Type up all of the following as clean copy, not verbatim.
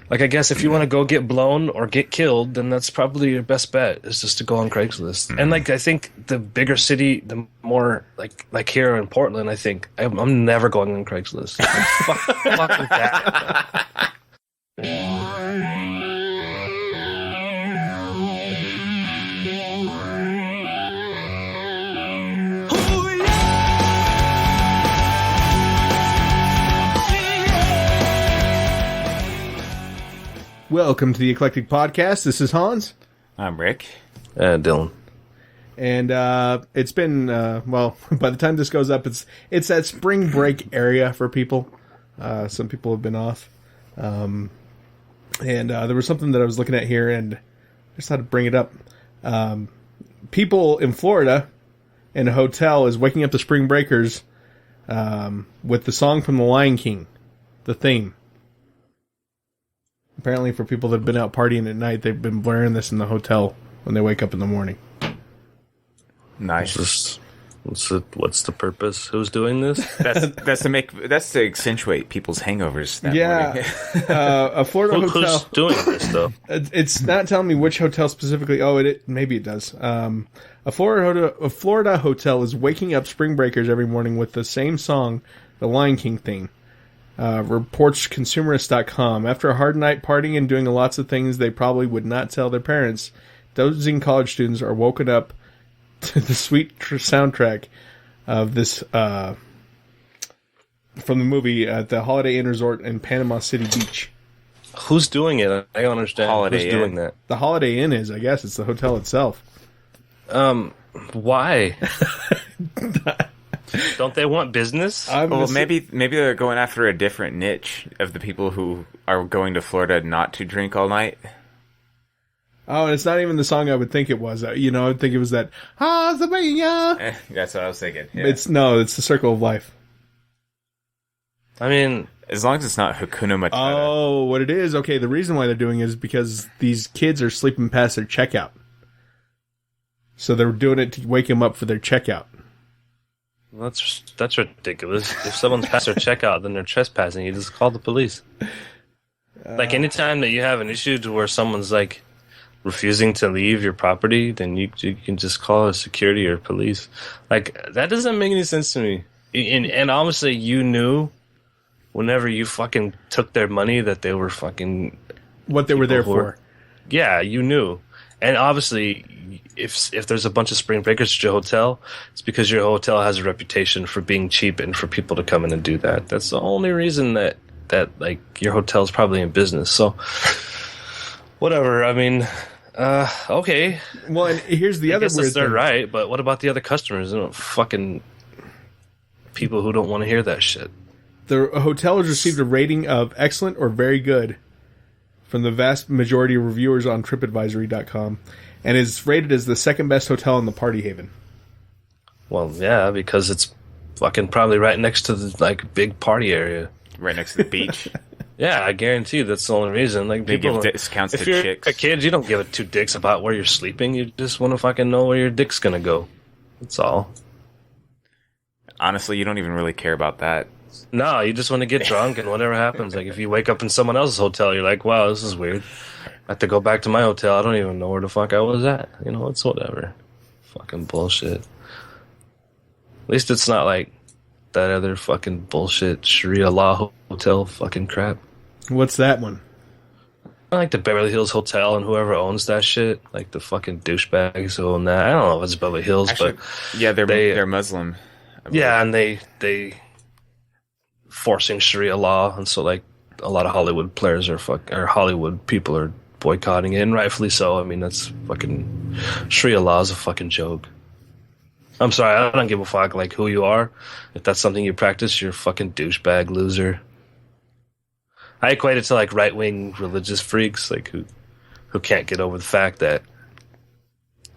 Like, I guess if you want to go get blown or get killed, then that's probably your best bet is just to go on Craigslist. And like, I think the bigger city, the more like here in Portland, I think I'm never going on Craigslist. Like, fuck with that. Welcome to the Eclectic Podcast. This is Hans. I'm Rick. Dylan. And it's been, well, by the time this goes up, it's that spring break area for people. Some people have been off. And there was something that I was looking at here, and I just thought to bring it up. People in Florida in a hotel is waking up the spring breakers with the song from The Lion King, the theme. Apparently, for people that have been out partying at night, they've been blaring this in the hotel when they wake up in the morning. Nice. What's the purpose? Who's doing this? That's to accentuate people's hangovers. That morning. A Florida hotel. Who's doing this though? It's not telling me which hotel specifically. Oh, maybe it does. A Florida hotel is waking up spring breakers every morning with the same song, the Lion King theme. Reports Consumerist.com. After a hard night partying and doing lots of things they probably would not tell their parents, dozing college students are woken up to the sweet soundtrack of this from the movie at the Holiday Inn Resort in Panama City Beach. Who's doing it? I don't understand. Holiday Who's doing Inn. that? The Holiday Inn is, I guess, it's the hotel itself. Why? Don't they want business? Well, maybe they're going after a different niche of the people who are going to Florida not to drink all night. Oh, and it's not even the song I would think it was. I would think it was that. That's what I was thinking. Yeah. It's the Circle of Life. I mean, as long as it's not Hakuna Matata. Oh, what it is? Okay, the reason why they're doing it is because these kids are sleeping past their checkout. So they're doing it to wake them up for their checkout. that's ridiculous. If someone's past their checkout, then they're trespassing. You just call the police. Like, anytime that you have an issue to where someone's like refusing to leave your property, then you can just call security or police. Like, that doesn't make any sense to me. And obviously, you knew whenever you fucking took their money that they were fucking what they were there for. Yeah, you knew. And obviously, if there's a bunch of spring breakers at your hotel, it's because your hotel has a reputation for being cheap and for people to come in and do that. That's the only reason that like your hotel's probably in business. So whatever. I mean, okay. Well, and here's the other weird thing. They're right, but what about the other customers? Fucking people who don't want to hear that shit. The hotel has received a rating of excellent or very good from the vast majority of reviewers on TripAdvisory.com, and is rated as the second best hotel in the party haven. Well, yeah, because it's fucking probably right next to the like big party area, right next to the beach. Yeah, I guarantee that's the only reason. Like, they people give discounts if to you're chicks. a kid, you don't give two dicks about where you're sleeping. You just want to fucking know where your dick's gonna go. That's all. Honestly, you don't even really care about that. No, you just want to get drunk and whatever happens. Like, if you wake up in someone else's hotel, you're like, wow, this is weird. I have to go back to my hotel. I don't even know where the fuck I was at. It's whatever. Fucking bullshit. At least it's not like that other fucking bullshit Sharia law hotel fucking crap. What's that one? I like the Beverly Hills Hotel and whoever owns that shit. Like the fucking douchebags who own that. I don't know if it's Beverly Hills, actually, but... Yeah, they're Muslim. Yeah, and they forcing Sharia law, and so like a lot of Hollywood players or Hollywood people are boycotting it, and rightfully so. I mean, that's fucking Sharia law is a fucking joke. I'm sorry, I don't give a fuck like who you are. If that's something you practice, you're a fucking douchebag loser. I equate it to like right wing religious freaks, like who can't get over the fact that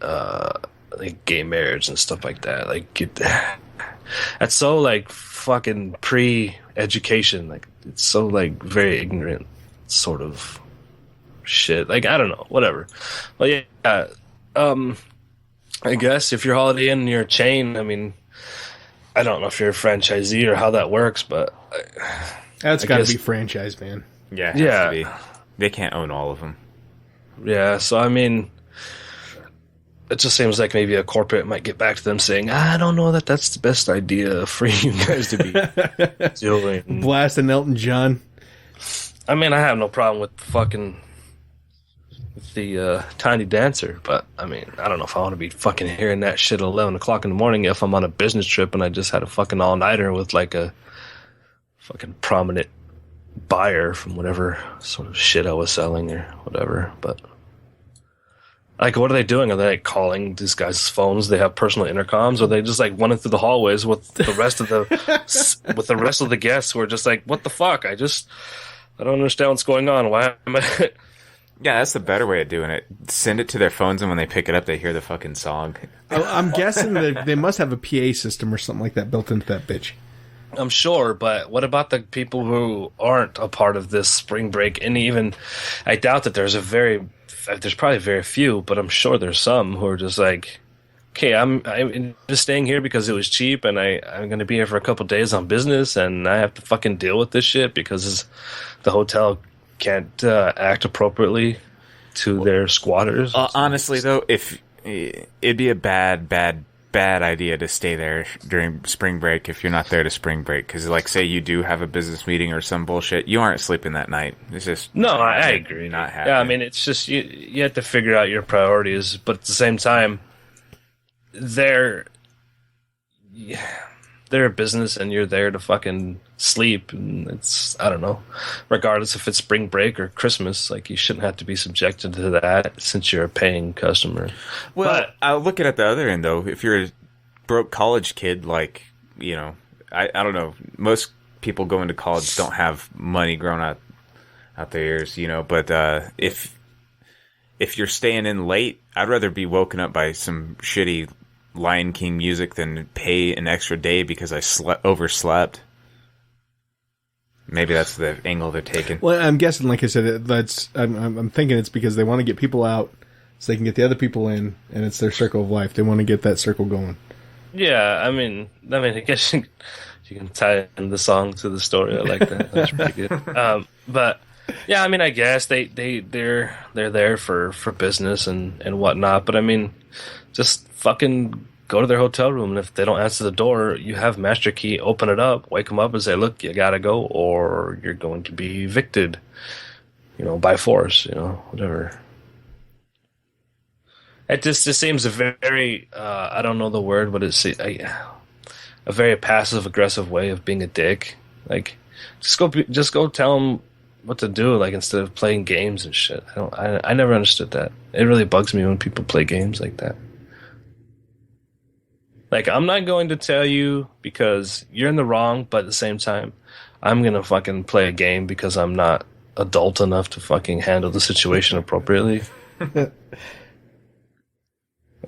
like gay marriage and stuff like that. Like that's so like fucking pre-education. Like it's so like very ignorant sort of shit. Like I don't know, whatever. But yeah, I guess if you're Holiday Inn and you're a chain, I mean, I don't know if you're a franchisee or how that works, but That's got to be franchise, man. Yeah, it has to be. They can't own all of them. Yeah, so I mean, it just seems like maybe a corporate might get back to them saying, I don't know that that's the best idea for you guys to be doing. Blasting Elton John. I mean, I have no problem with the Tiny Dancer, but I mean, I don't know if I want to be fucking hearing that shit at 11 o'clock in the morning if I'm on a business trip and I just had a fucking all-nighter with like a fucking prominent buyer from whatever sort of shit I was selling or whatever. But like, what are they doing? Are they like calling these guys' phones? They have personal intercoms, or are they just like running through the hallways with the rest of the guests who are just like, what the fuck? I don't understand what's going on. Why am I? Yeah, that's the better way of doing it. Send it to their phones, and when they pick it up, they hear the fucking song. I'm guessing that they must have a PA system or something like that built into that bitch. I'm sure, but what about the people who aren't a part of this spring break? And even, I doubt that there's probably very few, but I'm sure there's some who are just like, okay, I'm just staying here because it was cheap, and I'm going to be here for a couple days on business, and I have to fucking deal with this shit because the hotel can't act appropriately to their squatters. Honestly, though, if it'd be a bad idea to stay there during spring break if you're not there to spring break, because like, say you do have a business meeting or some bullshit, you aren't sleeping that night. It's just I agree. Not happening. Yeah, I mean, it's just you have to figure out your priorities, but at the same time, they're a business and you're there to fucking sleep, and it's, I don't know, regardless if it's spring break or Christmas, like, you shouldn't have to be subjected to that since you're a paying customer. Well, but I'll look at it the other end, though. If you're a broke college kid, like, you know, I don't know, most people going to college don't have money grown out their ears, you know, but if you're staying in late, I'd rather be woken up by some shitty Lion King music than pay an extra day because I overslept. Maybe that's the angle they're taking. Well, I'm guessing, like I said, I'm thinking it's because they want to get people out so they can get the other people in, and it's their circle of life. They want to get that circle going. yeah, I mean, I guess you can tie in the song to the story. I like that. That's pretty good. But yeah, I mean, I guess they're there for business and whatnot. But I mean, just fucking go to their hotel room, and if they don't answer the door, you have master key. Open it up, wake them up, and say, "Look, you gotta go, or you're going to be evicted, by force, whatever." It just seems a very I don't know the word, but it's a very passive aggressive way of being a dick. Like, just go tell them what to do, like, instead of playing games and shit. I never understood that. It really bugs me when people play games like that. Like, I'm not going to tell you because you're in the wrong, but at the same time, I'm going to fucking play a game because I'm not adult enough to fucking handle the situation appropriately.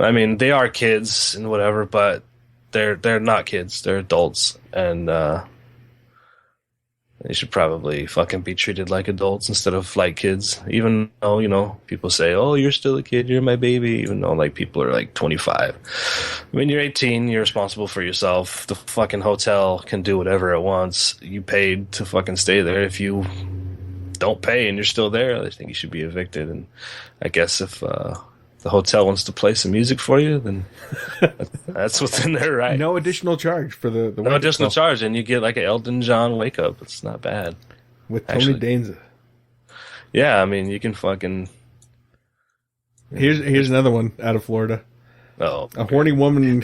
I mean, they are kids and whatever, but they're not kids. They're adults, and they should probably fucking be treated like adults instead of like kids. Even though, people say, "Oh, you're still a kid, you're my baby," even though, like, people are like 25. When you're 18, you're responsible for yourself. The fucking hotel can do whatever it wants. You paid to fucking stay there. If you don't pay and you're still there, I think you should be evicted. And I guess if the hotel wants to play some music for you, then that's within their right. No additional charge for the no additional charge, and you get like an Elton John wake up. It's not bad. With Tony Danza. Yeah, I mean, you can fucking. Here's another one out of Florida. Oh, a horny woman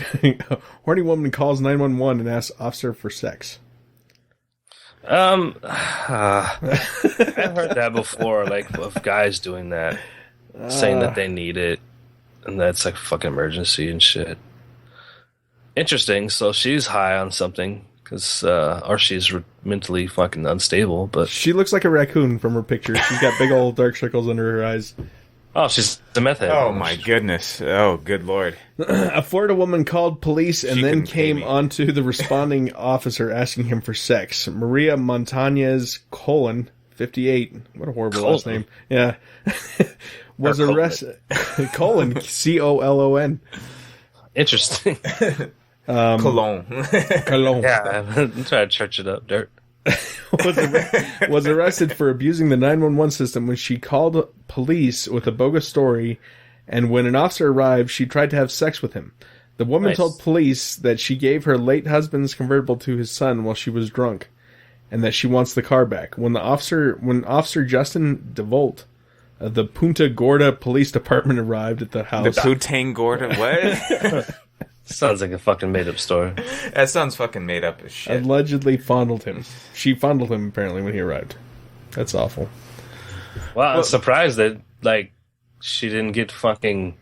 calls 911 and asks officer for sex. I've heard that before, like, of guys doing that, saying that they need it, and that's like a fucking emergency and shit. Interesting. So she's high on something, or she's mentally fucking unstable. But she looks like a raccoon from her picture. She's got big old dark circles under her eyes. Oh, she's a meth head. Oh my goodness. Oh, good lord. A Florida woman called police and then came onto the responding officer asking him for sex. Maria Montañez Colon, 58. What a horrible last name. Yeah. Was arrested. Colon, Colon. Interesting. Cologne. Cologne. Yeah, I'm trying to church it up, dirt. was arrested for abusing the 911 system when she called police with a bogus story, and when an officer arrived, she tried to have sex with him. The woman told police that she gave her late husband's convertible to his son while she was drunk, and that she wants the car back. When Officer Justin DeVolt of the Punta Gorda Police Department arrived at the house... The Punta Gorda, what? Sounds like a fucking made-up story. That sounds fucking made up as shit. Allegedly fondled him. She fondled him, apparently, when he arrived. That's awful. Wow, I'm surprised that, like, she didn't get fucking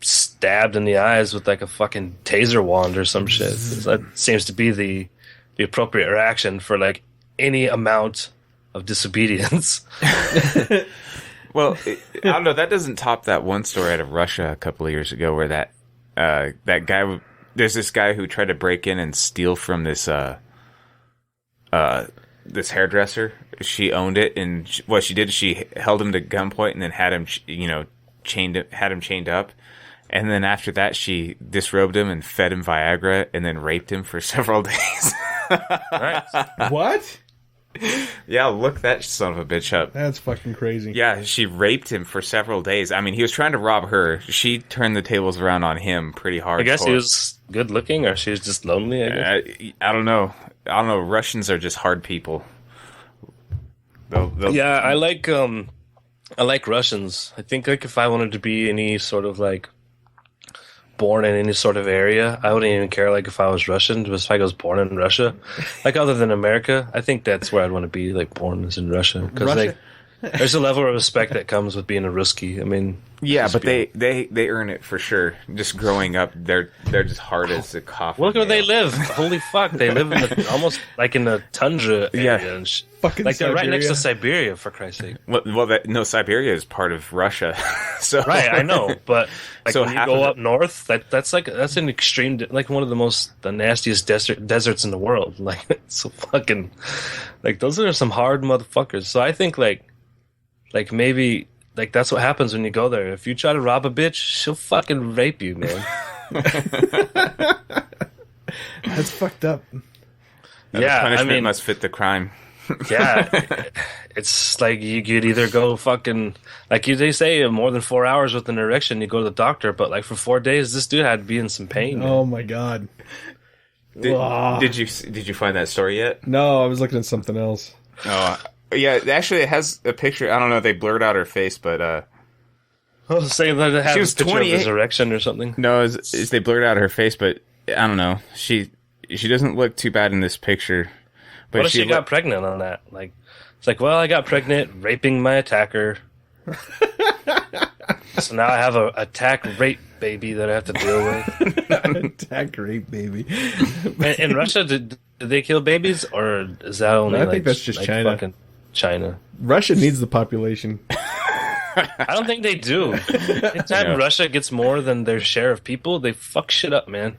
stabbed in the eyes with, like, a fucking taser wand or some shit. That seems to be the appropriate reaction for, like, any amount of disobedience. Well, I don't know. That doesn't top that one story out of Russia a couple of years ago where that guy... There's this guy who tried to break in and steal from this this hairdresser. She owned it, and what she did, she held him to gunpoint and then had him, chained up. And then after that, she disrobed him and fed him Viagra and then raped him for several days. What? Yeah, look that son of a bitch up. That's fucking crazy. Yeah, she raped him for several days. I mean, he was trying to rob her. She turned the tables around on him pretty hard. I guess he was good looking, or she was just lonely, I guess. I don't know. Russians are just hard people. Yeah, I like Russians. I think, like, if I wanted to be any sort of, like, born in any sort of area, I wouldn't even care, like, if I was Russian, just if I was born in Russia. Like, other than America, I think that's where I'd want to be, like, born is in Russia. Because there's a level of respect that comes with being a Ruski. I mean... Yeah, but they earn it for sure. Just growing up, they're just hard as a coffin. Look where they live. Holy fuck. They live in almost like in the tundra area. And fucking like, they're Siberia. right next to Siberia, for Christ's sake. Well, Siberia is part of Russia. So right, I know. But like, so when you go up north, that's an extreme, like one of the nastiest deserts in the world. Like, it's so fucking, like, those are some hard motherfuckers. So I think, like maybe... Like, that's what happens when you go there. If you try to rob a bitch, she'll fucking rape you, man. That's fucked up. Yeah, the punishment must fit the crime. Yeah. It's like you'd either go fucking... Like, they say more than 4 hours with an erection, you go to the doctor. But, like, for 4 days, this dude had to be in some pain. Man. Oh, my God. Did you find that story yet? No, I was looking at something else. Oh, yeah, actually, it has a picture. I don't know. They blurred out her face, but saying that it had she was a picture 28. of his erection or something. No, is they blurred out her face, but I don't know. She doesn't look too bad in this picture. But what if she got pregnant on that? Like, it's like, well, I got pregnant raping my attacker. So now I have a attack rape baby that I have to deal with. Attack rape baby. In Russia, did they kill babies, or is that only? I think that's just China. Fucking China. Russia needs the population. I don't think they do. Anytime Russia gets more than their share of people, they fuck shit up, man.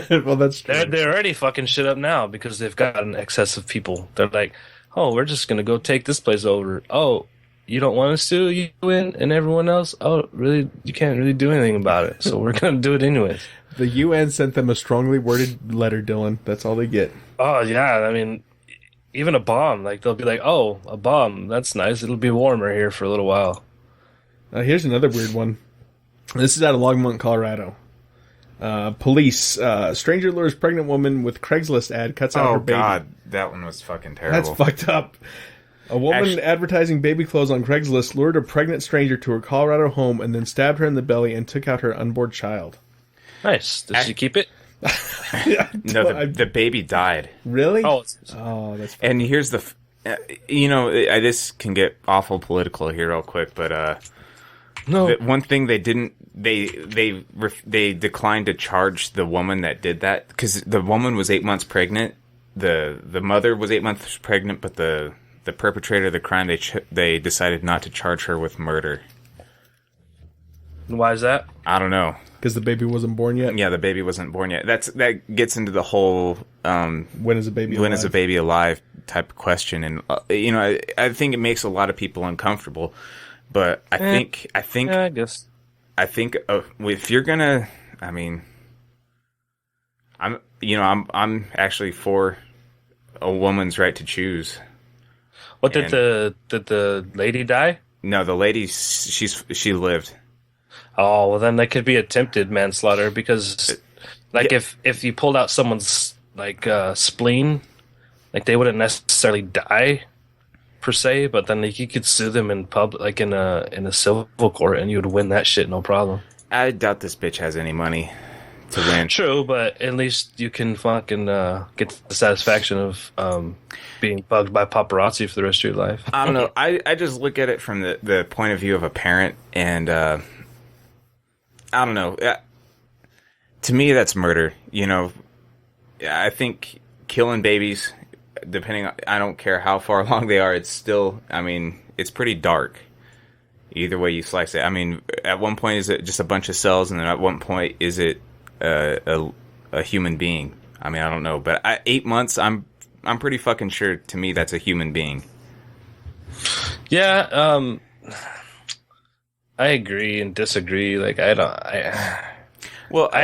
Well, that's true. They're already fucking shit up now because they've got an excess of people. They're like, oh, we're just gonna go take this place over. Oh, you don't want us to, you and everyone else? Oh, really? You can't really do anything about it, so we're gonna do it anyways. The UN sent them a strongly worded letter, Dylan. That's all they get. Oh, yeah, I mean... Even a bomb, like, they'll be like, oh, a bomb, that's nice, it'll be warmer here for a little while. Here's another weird one. This is out of Longmont, Colorado. Police, stranger lures pregnant woman with Craigslist ad, cuts out her baby. Oh, God, that one was fucking terrible. That's fucked up. A woman advertising baby clothes on Craigslist lured a pregnant stranger to her Colorado home and then stabbed her in the belly and took out her unborn child. Nice. Did she keep it? No, the baby died. Really? Oh, that's funny. And here's the... this can get awful political here real quick, but no. One thing they didn't... They declined to charge the woman that did that, because the woman was 8 months pregnant. The mother was 8 months pregnant, but the perpetrator of the crime, they decided not to charge her with murder. Why is that? I don't know. Because the baby wasn't born yet? Yeah, the baby wasn't born yet. That gets into the whole when is a baby alive type of question, and I think it makes a lot of people uncomfortable. But I think if you're gonna, I mean, I'm actually for a woman's right to choose. What did the lady die? No, the lady, she lived. Oh, well, then that could be attempted manslaughter because, like, if you pulled out someone's like spleen, like they wouldn't necessarily die per se, but then like, you could sue them in public, like in a civil court, and you would win that shit no problem. I doubt this bitch has any money to win. True, but at least you can fucking get the satisfaction of being bugged by paparazzi for the rest of your life. I don't know. I just look at it from the point of view of a parent, and I don't know. To me, that's murder. You know, I think killing babies, depending on, I don't care how far along they are, it's still, I mean, it's pretty dark. Either way you slice it. I mean, at one point, is it just a bunch of cells, and then at one point, is it a human being? I mean, I don't know, but 8 months, I'm pretty fucking sure. To me, that's a human being. Yeah, I agree and disagree. Like, I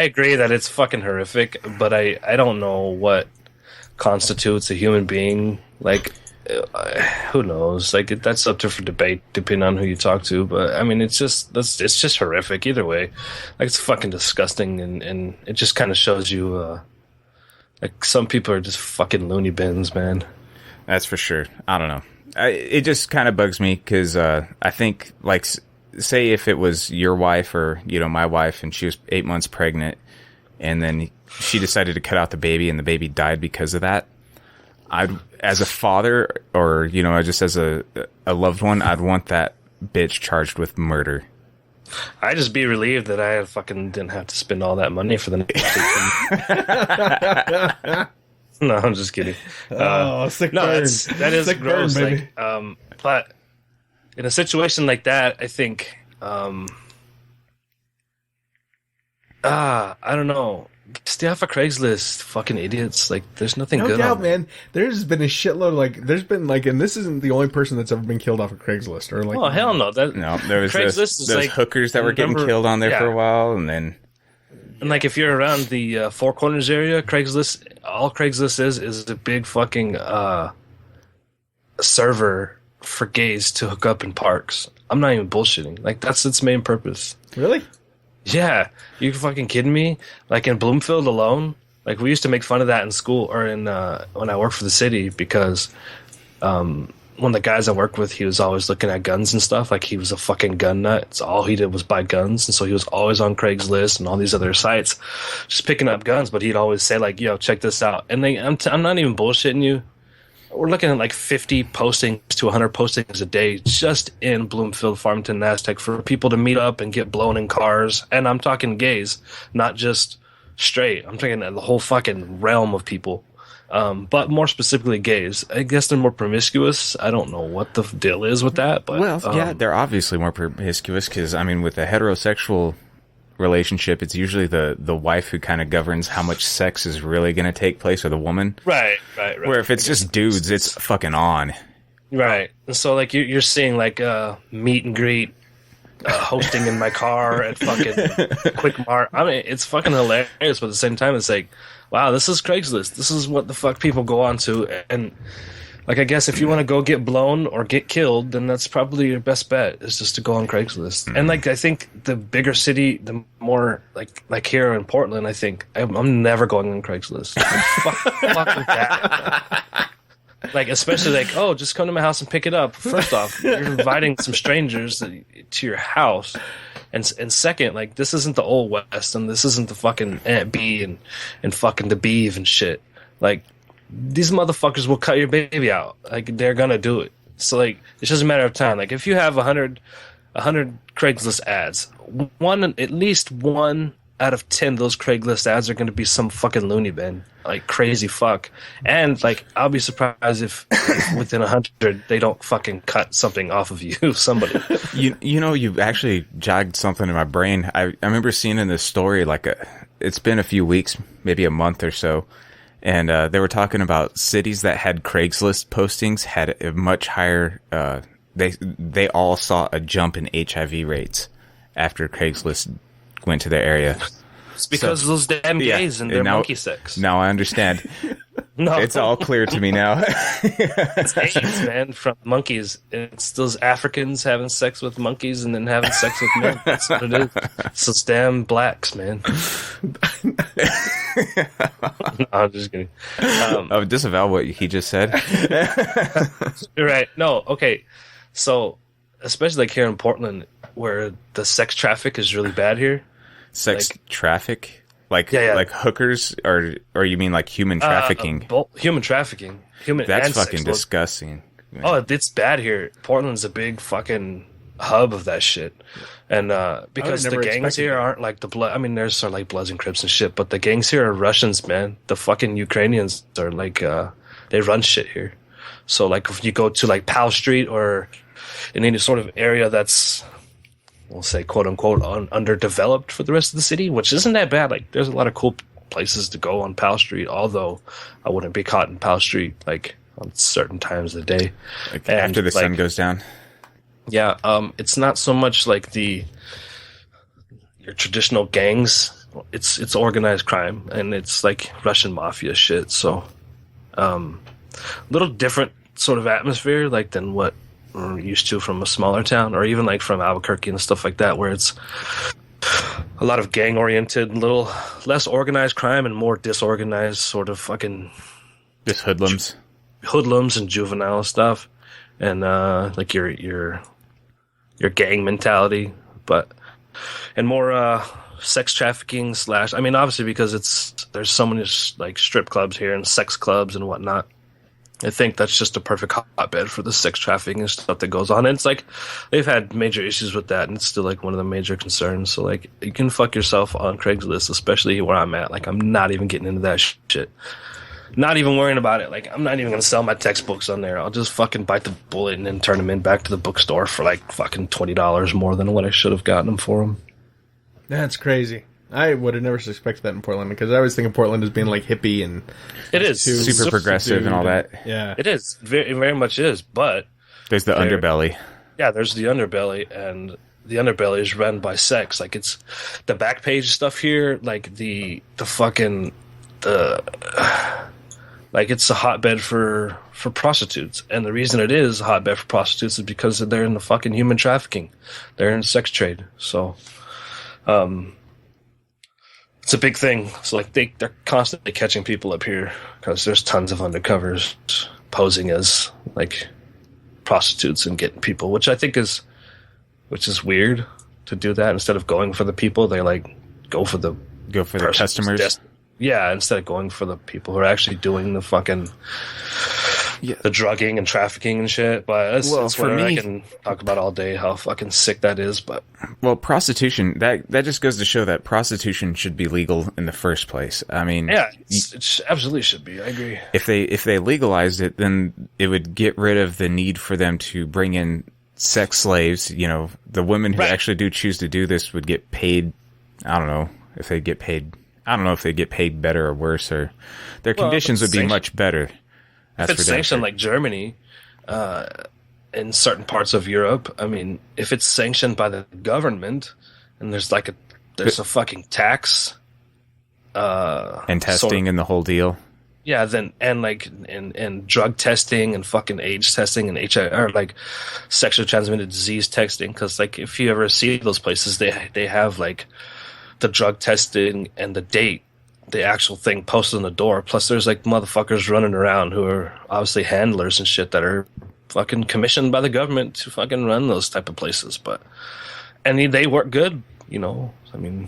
agree that it's fucking horrific, but I don't know what constitutes a human being. Like, who knows? Like, that's up for debate depending on who you talk to. But I mean, it's just horrific either way. Like, it's fucking disgusting, and it just kind of shows you, like, some people are just fucking loony bins, man. That's for sure. I don't know. It just kind of bugs me because I think, like, say if it was your wife or, you know, my wife, and she was 8 months pregnant, and then she decided to cut out the baby, and the baby died because of that. As a father, or, you know, just as a loved one, I'd want that bitch charged with murder. I'd just be relieved that I fucking didn't have to spend all that money for the next. No, I'm just kidding. Sick no, burn. that is Sick gross. burn, baby. Like, but in a situation like that, I think, I don't know. Stay off of Craigslist, fucking idiots. Like, there's nothing No good doubt, on man. There's been a shitload. Like, there's been like, and this isn't the only person that's ever been killed off of Craigslist or like. Oh hell no! No, there was Craigslist is those like, hookers that were getting killed on there for a while, and then. And like, if you're around the Four Corners area, Craigslist, all Craigslist is a big fucking server for gays to hook up in parks. I'm not even bullshitting. Like, that's its main purpose. Really? Yeah, you fucking kidding me? Like, in Bloomfield alone, like, we used to make fun of that in school, or in when I worked for the city, because one of the guys I worked with, he was always looking at guns and stuff. Like, he was a fucking gun nut. So all he did was buy guns, and so he was always on Craigslist and all these other sites, just picking up guns. But he'd always say, like, "Yo, check this out." And they, I'm not even bullshitting you. We're looking at like 50 postings to 100 postings a day just in Bloomfield, Farmington, and Aztec for people to meet up and get blown in cars. And I'm talking gays, not just straight. I'm talking the whole fucking realm of people. But more specifically gays. I guess they're more promiscuous. I don't know what the deal is with that. But yeah, they're obviously more promiscuous because, I mean, with a heterosexual relationship, it's usually the wife who kind of governs how much sex is really going to take place, or the woman. Right. Where if it's just dudes, it's fucking on. Right. And so, like, you're seeing, like, meet and greet hosting in my car at fucking Quick Mart. I mean, it's fucking hilarious, but at the same time, it's like, wow, this is Craigslist. This is what the fuck people go on to. And, like, I guess if you want to go get blown or get killed, then that's probably your best bet, is just to go on Craigslist. Mm-hmm. And, like, I think the bigger city, the more, like here in Portland, I think, I'm never going on Craigslist. Like, fuck with that. Like, especially, like, oh, just come to my house and pick it up. First off, you're inviting some strangers to your house. And second, like, this isn't the Old West, and this isn't the fucking Aunt B and fucking the Beeve and shit. Like, these motherfuckers will cut your baby out. Like, they're gonna do it. So, like, it's just a matter of time. Like, if you have 100 Craigslist ads, at least one out of 10 of those Craigslist ads are gonna be some fucking loony bin, like, crazy fuck. And, like, I'll be surprised if within 100 they don't fucking cut something off of you, somebody. You know, you actually jogged something in my brain. I remember seeing in this story, like, it's been a few weeks, maybe a month or so. And they were talking about cities that had Craigslist postings had a much higher. They all saw a jump in HIV rates after Craigslist went to their area. It's because of those damn gays and their monkey sex. Now I understand. No, it's all clear to me now. It's AIDS, man, from monkeys. It's those Africans having sex with monkeys and then having sex with men. That's what it is. It's those damn blacks, man. No, I'm just kidding. Disavow what he just said. You're right. No, okay. So, especially like here in Portland, where the sex traffic is really bad here. Sex traffic? Like hookers, or you mean like human trafficking? Human trafficking. That's fucking disgusting. Man. Oh, it's bad here. Portland's a big fucking hub of that shit. And because the gangs here aren't like the blood. I mean, there's sort of like Bloods and Crips and shit, but the gangs here are Russians, man. The fucking Ukrainians are like they run shit here. So like if you go to like Powell Street or in any sort of area that's, we'll say, quote unquote, underdeveloped for the rest of the city, which isn't that bad. Like, there's a lot of cool places to go on Powell Street, although I wouldn't be caught in Powell Street, like, on certain times of the day. Like after the sun goes down? Yeah, it's not so much like your traditional gangs. It's organized crime, and it's like Russian mafia shit, so a little different sort of atmosphere, like, than what we're used to from a smaller town, or even like from Albuquerque and stuff like that, where it's a lot of gang oriented, a little less organized crime and more disorganized sort of fucking just hoodlums and juvenile stuff, and like your gang mentality, and more sex trafficking / I mean, obviously because there's so many like strip clubs here and sex clubs and whatnot. I think that's just a perfect hotbed for the sex trafficking and stuff that goes on. And it's like, they've had major issues with that, and it's still like one of the major concerns. So like, you can fuck yourself on Craigslist, especially where I'm at. Like, I'm not even getting into that shit. Not even worrying about it. Like, I'm not even going to sell my textbooks on there. I'll just fucking bite the bullet and then turn them back to the bookstore for like fucking $20 more than what I should have gotten them for them. That's crazy. I would have never suspected that in Portland, because I always think of Portland as being like hippie and it is super progressive and all that. Yeah, it is very, very much is. But there's the underbelly. Yeah, there's the underbelly, and the underbelly is run by sex. Like, it's the back page stuff here. Like the fucking like, it's a hotbed for prostitutes, and the reason it is a hotbed for prostitutes is because they're in the fucking human trafficking. They're in the sex trade. So, it's a big thing. So like they're constantly catching people up here because there's tons of undercovers posing as like prostitutes and getting people, which I think is weird to do that. Instead of going for the people, they like go for the customers. Yeah, instead of going for the people who are actually doing the fucking the drugging and trafficking and shit. But that's for me, I can talk about all day how fucking sick that is. But prostitution, that just goes to show that prostitution should be legal in the first place. I mean, yeah, it absolutely should be. I agree. If they legalized it, then it would get rid of the need for them to bring in sex slaves. You know, the women who actually do choose to do this would get paid. I don't know if they get paid. I don't know if they get paid better or worse, or their conditions would be much better. If it's sanctioned like Germany, in certain parts of Europe, I mean, if it's sanctioned by the government, and there's a fucking tax, and testing and the whole deal. Yeah, then and drug testing and fucking age testing and HIV, or like sexually transmitted disease testing, because like if you ever see those places, they have like the drug testing and the date, the actual thing posted on the door. Plus there's like motherfuckers running around who are obviously handlers and shit that are fucking commissioned by the government to fucking run those type of places. And they work good, you know, I mean,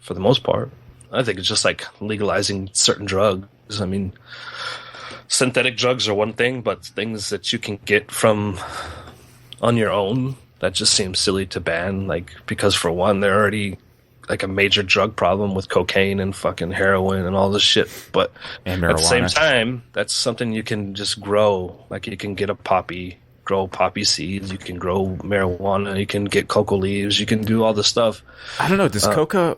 for the most part. I think it's just like legalizing certain drugs. I mean, synthetic drugs are one thing, but things that you can get from on your own, that just seems silly to ban. Like, because for one, they're already like a major drug problem with cocaine and fucking heroin and all this shit. But at the same time, that's something you can just grow. Like, you can grow poppy seeds, you can grow marijuana, you can get cocoa leaves, you can do all this stuff. I don't know, does coca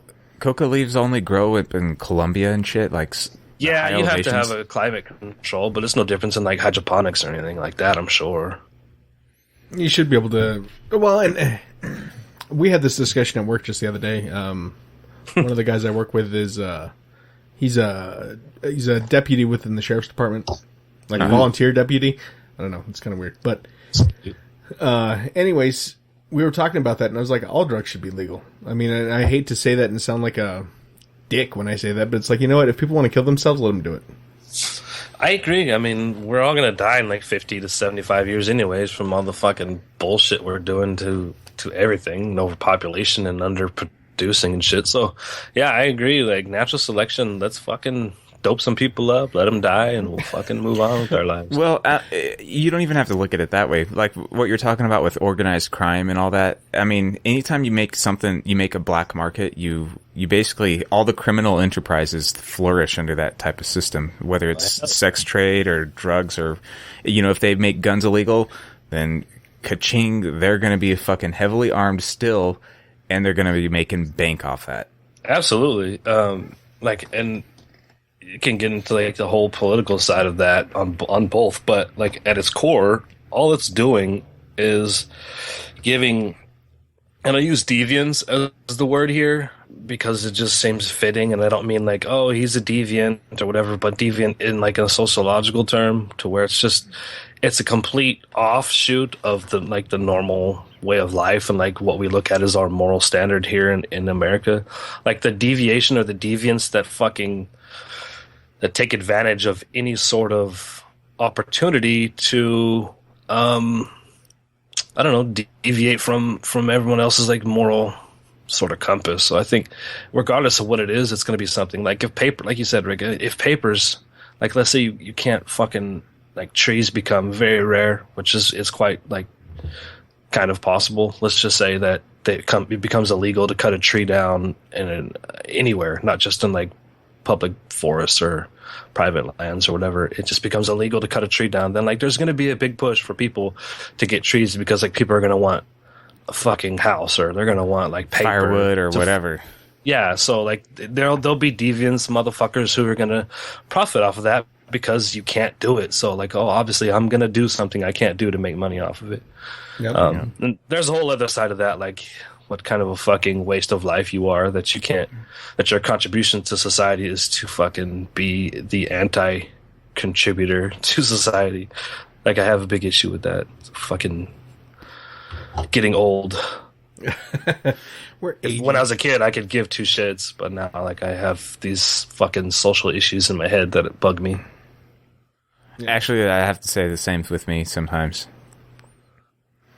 leaves only grow in Colombia and shit? Like, yeah, you have to have a climate control, but it's no difference in like hydroponics or anything like that, I'm sure. You should be able to. Well, and we had this discussion at work just the other day. One of the guys I work with is he's a deputy within the sheriff's department, like a volunteer deputy. I don't know, it's kind of weird, but anyways, we were talking about that, and I was like, all drugs should be legal. I mean, I hate to say that and sound like a dick when I say that, but it's like, you know what? If people want to kill themselves, let them do it. I agree. I mean, we're all gonna die in like 50 to 75 years, anyways, from all the fucking bullshit we're doing to everything, overpopulation and underproducing and shit. So, yeah, I agree. Like natural selection, let's fucking dope some people up, let them die, and we'll fucking move on with our lives. Well, you don't even have to look at it that way. Like what you're talking about with organized crime and all that. I mean, anytime you make a black market, you basically, all the criminal enterprises flourish under that type of system, whether it's sex trade or drugs or, if they make guns illegal, then ka-ching, they're going to be fucking heavily armed still, and they're going to be making bank off that. Absolutely. And you can get into like the whole political side of that on both, but like at its core, all it's doing is giving, and I use deviants as the word here because it just seems fitting, and I don't mean like, oh, he's a deviant or whatever, but deviant in like a sociological term, to where it's a complete offshoot of the normal way of life and like what we look at as our moral standard here in America. Like the deviation or the deviants that take advantage of any sort of opportunity to, deviate from everyone else's like moral sort of compass. So I think regardless of what it is, it's going to be something like like you said, Rick, if papers, like let's say you can't fucking, like trees become very rare, which is quite like kind of possible. Let's just say that it becomes illegal to cut a tree down anywhere, not just in like public forests or private lands or whatever. It just becomes illegal to cut a tree down. Then like there's going to be a big push for people to get trees because like people are going to want a fucking house, or they're going to want like paper, firewood or whatever. Yeah. So like there'll be deviants, motherfuckers who are going to profit off of that because you can't do it. So like, oh, obviously I'm going to do something I can't do to make money off of it. Yep. And there's a whole other side of that. Like, what kind of a fucking waste of life you are that your contribution to society is to fucking be the anti-contributor to society. Like, I have a big issue with that. It's fucking getting old. When I was a kid, I could give two shits, but now, like, I have these fucking social issues in my head that bug me. Actually, I have to say the same with me sometimes.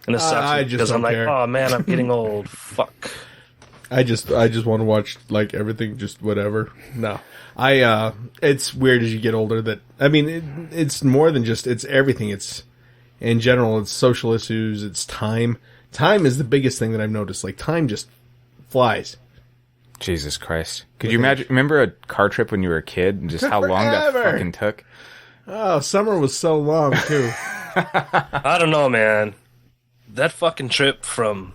And it sucks because I'm like, oh man, I'm getting old. Fuck. I just want to watch like everything, just whatever. No, it's weird as you get older that, I mean, it's more than just, it's everything. It's in general, it's social issues. It's time. Time is the biggest thing that I've noticed. Like time just flies. Jesus Christ. Could you remember a car trip when you were a kid and just how long that fucking took? Oh, summer was so long too. I don't know, man. That fucking trip from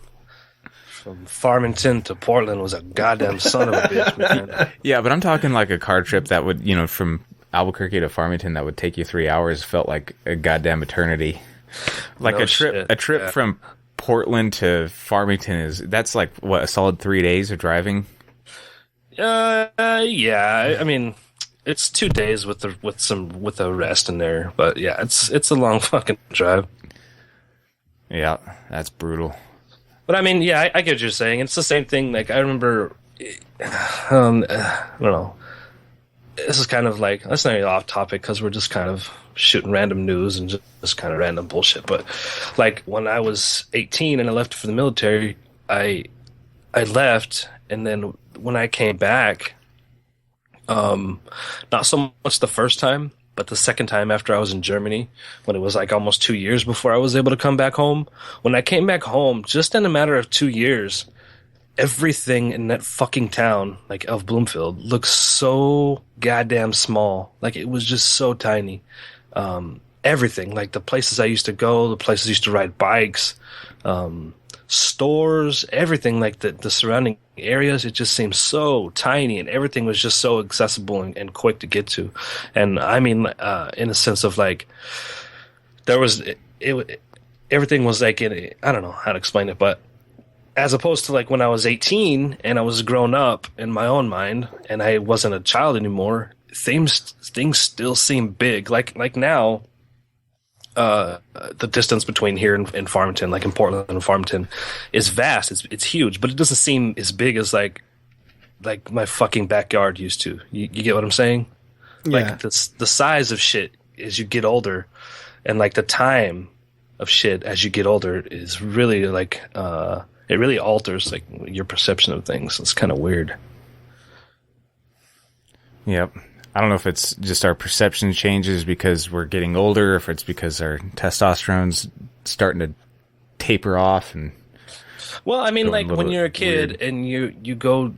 Farmington to Portland was a goddamn son of a bitch, man. Yeah, but I'm talking like a car trip that would, from Albuquerque to Farmington that would take you 3 hours felt like a goddamn eternity. Like a trip from Portland to Farmington that's like what, a solid 3 days of driving? Yeah. I mean, it's 2 days with a rest in there, but yeah, it's a long fucking drive. Yeah, that's brutal. But I mean, yeah, I get what you're saying. It's the same thing. Like, I remember, I don't know. This is kind of like, that's not even off topic because we're just kind of shooting random news and just kind of random bullshit. But like when I was 18 and I left for the military, I left, and then when I came back, not so much the first time, but the second time after I was in Germany, when it was like almost 2 years before I was able to come back home. When I came back home, just in a matter of 2 years, everything in that fucking town, like Elf Bloomfield, looks so goddamn small. Like, it was just so tiny. Everything, like the places I used to go, the places I used to ride bikes, stores, everything, like the surrounding areas, it just seemed so tiny, and everything was just so accessible and quick to get to. And I mean, in a sense of like, there was everything was like I don't know how to explain it, but as opposed to like when I was 18 and I was grown up in my own mind and I wasn't a child anymore, things still seem big. Like now, the distance between here and Farmington, like in Portland and Farmington, is vast. It's huge, but it doesn't seem as big as like my fucking backyard used to. You get what I'm saying? Yeah. Like the size of shit as you get older, and like the time of shit as you get older is really like it really alters like your perception of things. It's kind of weird. Yep. I don't know if it's just our perception changes because we're getting older, if it's because our testosterone's starting to taper off. And well, I mean, going like when you're a kid weird. and you go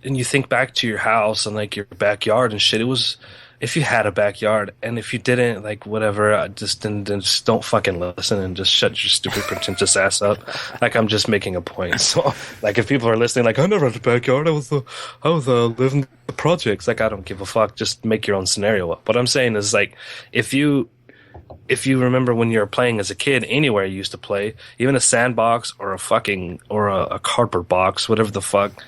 and you think back to your house and like your backyard and shit, it was, if you had a backyard, and if you didn't, like whatever, just don't fucking listen and just shut your stupid pretentious ass up. Like I'm just making a point. So like if people are listening, like I never had a backyard, I was living the projects. Like I don't give a fuck. Just make your own scenario up. What I'm saying is like if you remember when you were playing as a kid, anywhere you used to play, even a sandbox or a cardboard box, whatever the fuck,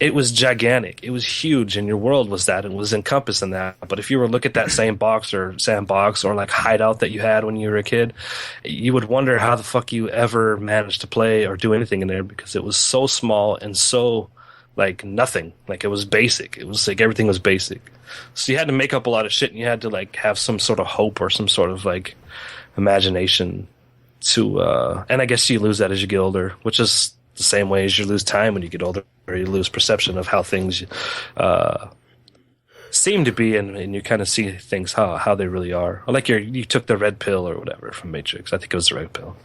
it was gigantic. It was huge, and your world was that, and was encompassed in that. But if you were to look at that same box or sandbox or like hideout that you had when you were a kid, you would wonder how the fuck you ever managed to play or do anything in there, because it was so small and so like nothing. Like it was basic. It was like everything was basic. So you had to make up a lot of shit, and you had to like have some sort of hope or some sort of like imagination to and I guess you lose that as you get older, which is the same way as you lose time when you get older, or you lose perception of how things seem to be, and you kind of see things how they really are. Or like you took the red pill or whatever from Matrix. I think it was the red pill.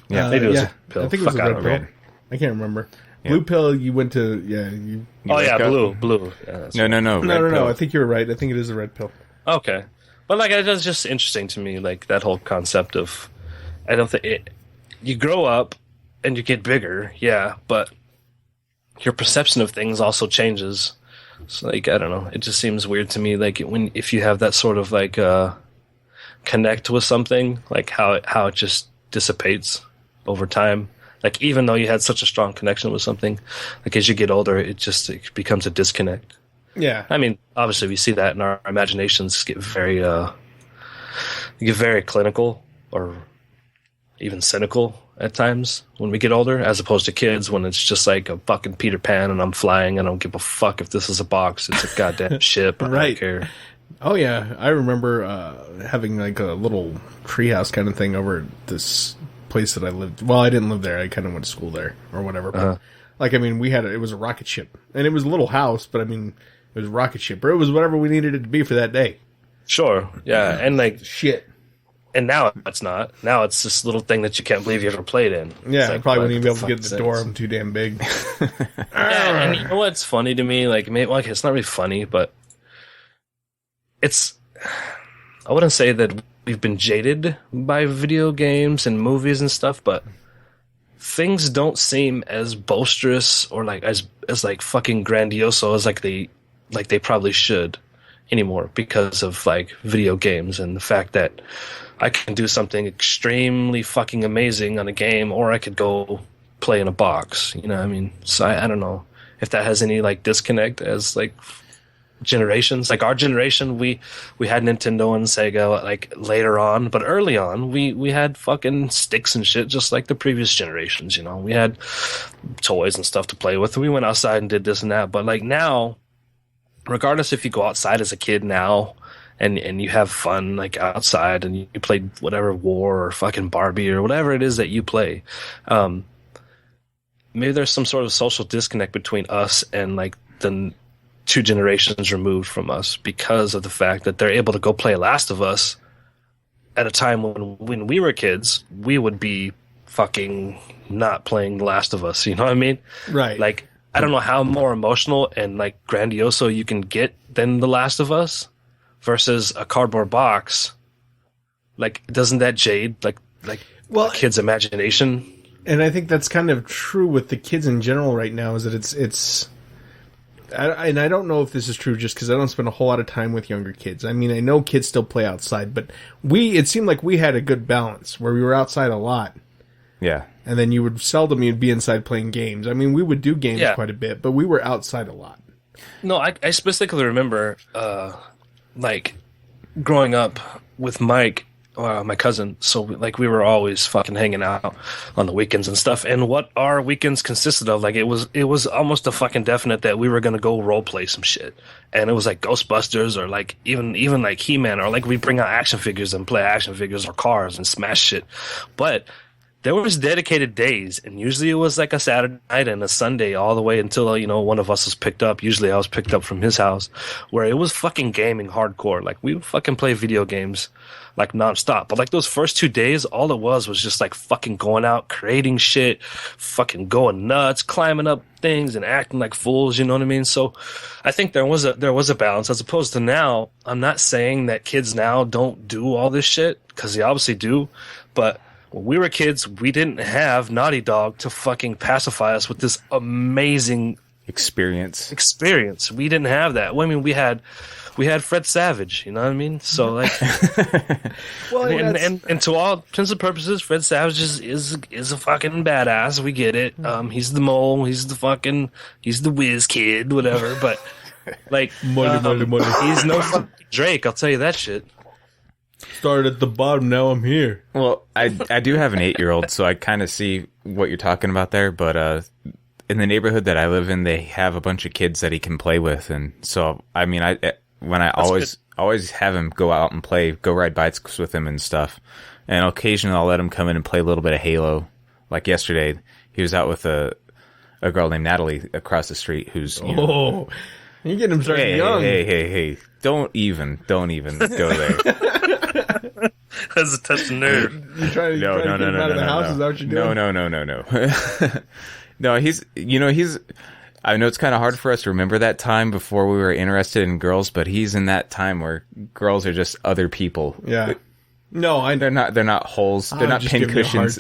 Yeah, maybe it was a pill. I think it was Fuck, a I red don't pill. know. I can't remember. Yeah. Blue pill, you went to, you Oh yeah, wake up? blue. Yeah, that's right. No. no, red no. pill. I think you were right. I think it is a red pill. Okay, but like that's just interesting to me, like that whole concept of, I don't think you grow up and you get bigger, yeah, but your perception of things also changes. So like I don't know, it just seems weird to me, like if you have that sort of like connect with something, like how it just dissipates over time. Like even though you had such a strong connection with something, like as you get older, it becomes a disconnect. Yeah. I mean, obviously, we see that in our imaginations get very clinical or even cynical at times when we get older, as opposed to kids when it's just like a fucking Peter Pan and I'm flying and I don't give a fuck if this is a box. It's a goddamn ship. I Right. don't care. Oh yeah, I remember having like a little treehouse kind of thing over at this place that I lived. Well, I didn't live there. I kind of went to school there or whatever. But like, I mean, it was a rocket ship, and it was a little house, but I mean, it was a rocket ship, or it was whatever we needed it to be for that day. Sure. Yeah. And like, Shit. and now it's not. Now it's this little thing that you can't believe you ever played in. Yeah, It's I like, probably what wouldn't even be able to the get fuck the door. sense? I'm too damn big. Yeah, and you know what's funny to me? Like, maybe, well, okay, it's not really funny, but I wouldn't say that we've been jaded by video games and movies and stuff, but things don't seem as boisterous or like as like fucking grandioso as like they probably should anymore, because of like video games and the fact that I can do something extremely fucking amazing on a game, or I could go play in a box. You know what I mean? So I don't know if that has any like disconnect as like generations. Like our generation, we had Nintendo and Sega like later on, but early on we had fucking sticks and shit just like the previous generations. You know, we had toys and stuff to play with. We went outside and did this and that. But like now, regardless if you go outside as a kid now and you have fun like outside and you play whatever War or fucking Barbie or whatever it is that you play, maybe there's some sort of social disconnect between us and like the two generations removed from us, because of the fact that they're able to go play Last of Us at a time when we were kids, we would be fucking not playing Last of Us. You know what I mean? Right. Like, I don't know how more emotional and like grandioso you can get than The Last of Us versus a cardboard box. Like, doesn't that jade like Well, a kid's imagination? and I think that's kind of true with the kids in general right now, is that it's and I don't know if this is true just because I don't spend a whole lot of time with younger kids. I mean, I know kids still play outside, but it seemed like we had a good balance where we were outside a lot. Yeah. And then you'd be inside playing games. I mean, we would do games Yeah. quite a bit, but we were outside a lot. No, I specifically remember, like, growing up with Mike, my cousin. So, we were always fucking hanging out on the weekends and stuff. And what our weekends consisted of, like, it was almost a fucking definite that we were gonna go role play some shit. And it was like Ghostbusters, or like even like He-Man, or like we bring out action figures and play action figures or cars and smash shit. But there was dedicated days, and usually it was like a Saturday night and a Sunday all the way until, one of us was picked up. Usually I was picked up from his house, where it was fucking gaming hardcore. Like, we would fucking play video games like nonstop. But like those first 2 days, all it was just like fucking going out, creating shit, fucking going nuts, climbing up things and acting like fools, you know what I mean? So I think there was a balance, as opposed to now. I'm not saying that kids now don't do all this shit, because they obviously do, but when we were kids, we didn't have Naughty Dog to fucking pacify us with this amazing experience. We didn't have that. Well, I mean, we had Fred Savage, you know what I mean? So, like, Well, and to all intents and purposes, Fred Savage is a fucking badass. We get it. He's the mole. He's the whiz kid, whatever. But like, money. He's no fucking Drake. I'll tell you that shit. Started at the bottom, now I'm here. Well, I do have an 8-year-old, so I kind of see what you're talking about there. But in the neighborhood that I live in, they have a bunch of kids that he can play with, and so I mean, I always have him go out and go ride bikes with him and stuff. And occasionally I'll let him come in and play a little bit of Halo. Like yesterday, he was out with a girl named Natalie across the street who's you're getting him started young. Hey! Don't even go there. That's a touch of nerve. You're trying to get him out of the house? Is that what you're doing? No. No, he's. I know it's kind of hard for us to remember that time before we were interested in girls, but he's in that time where girls are just other people. Yeah. No, they're not holes. They're not pincushions.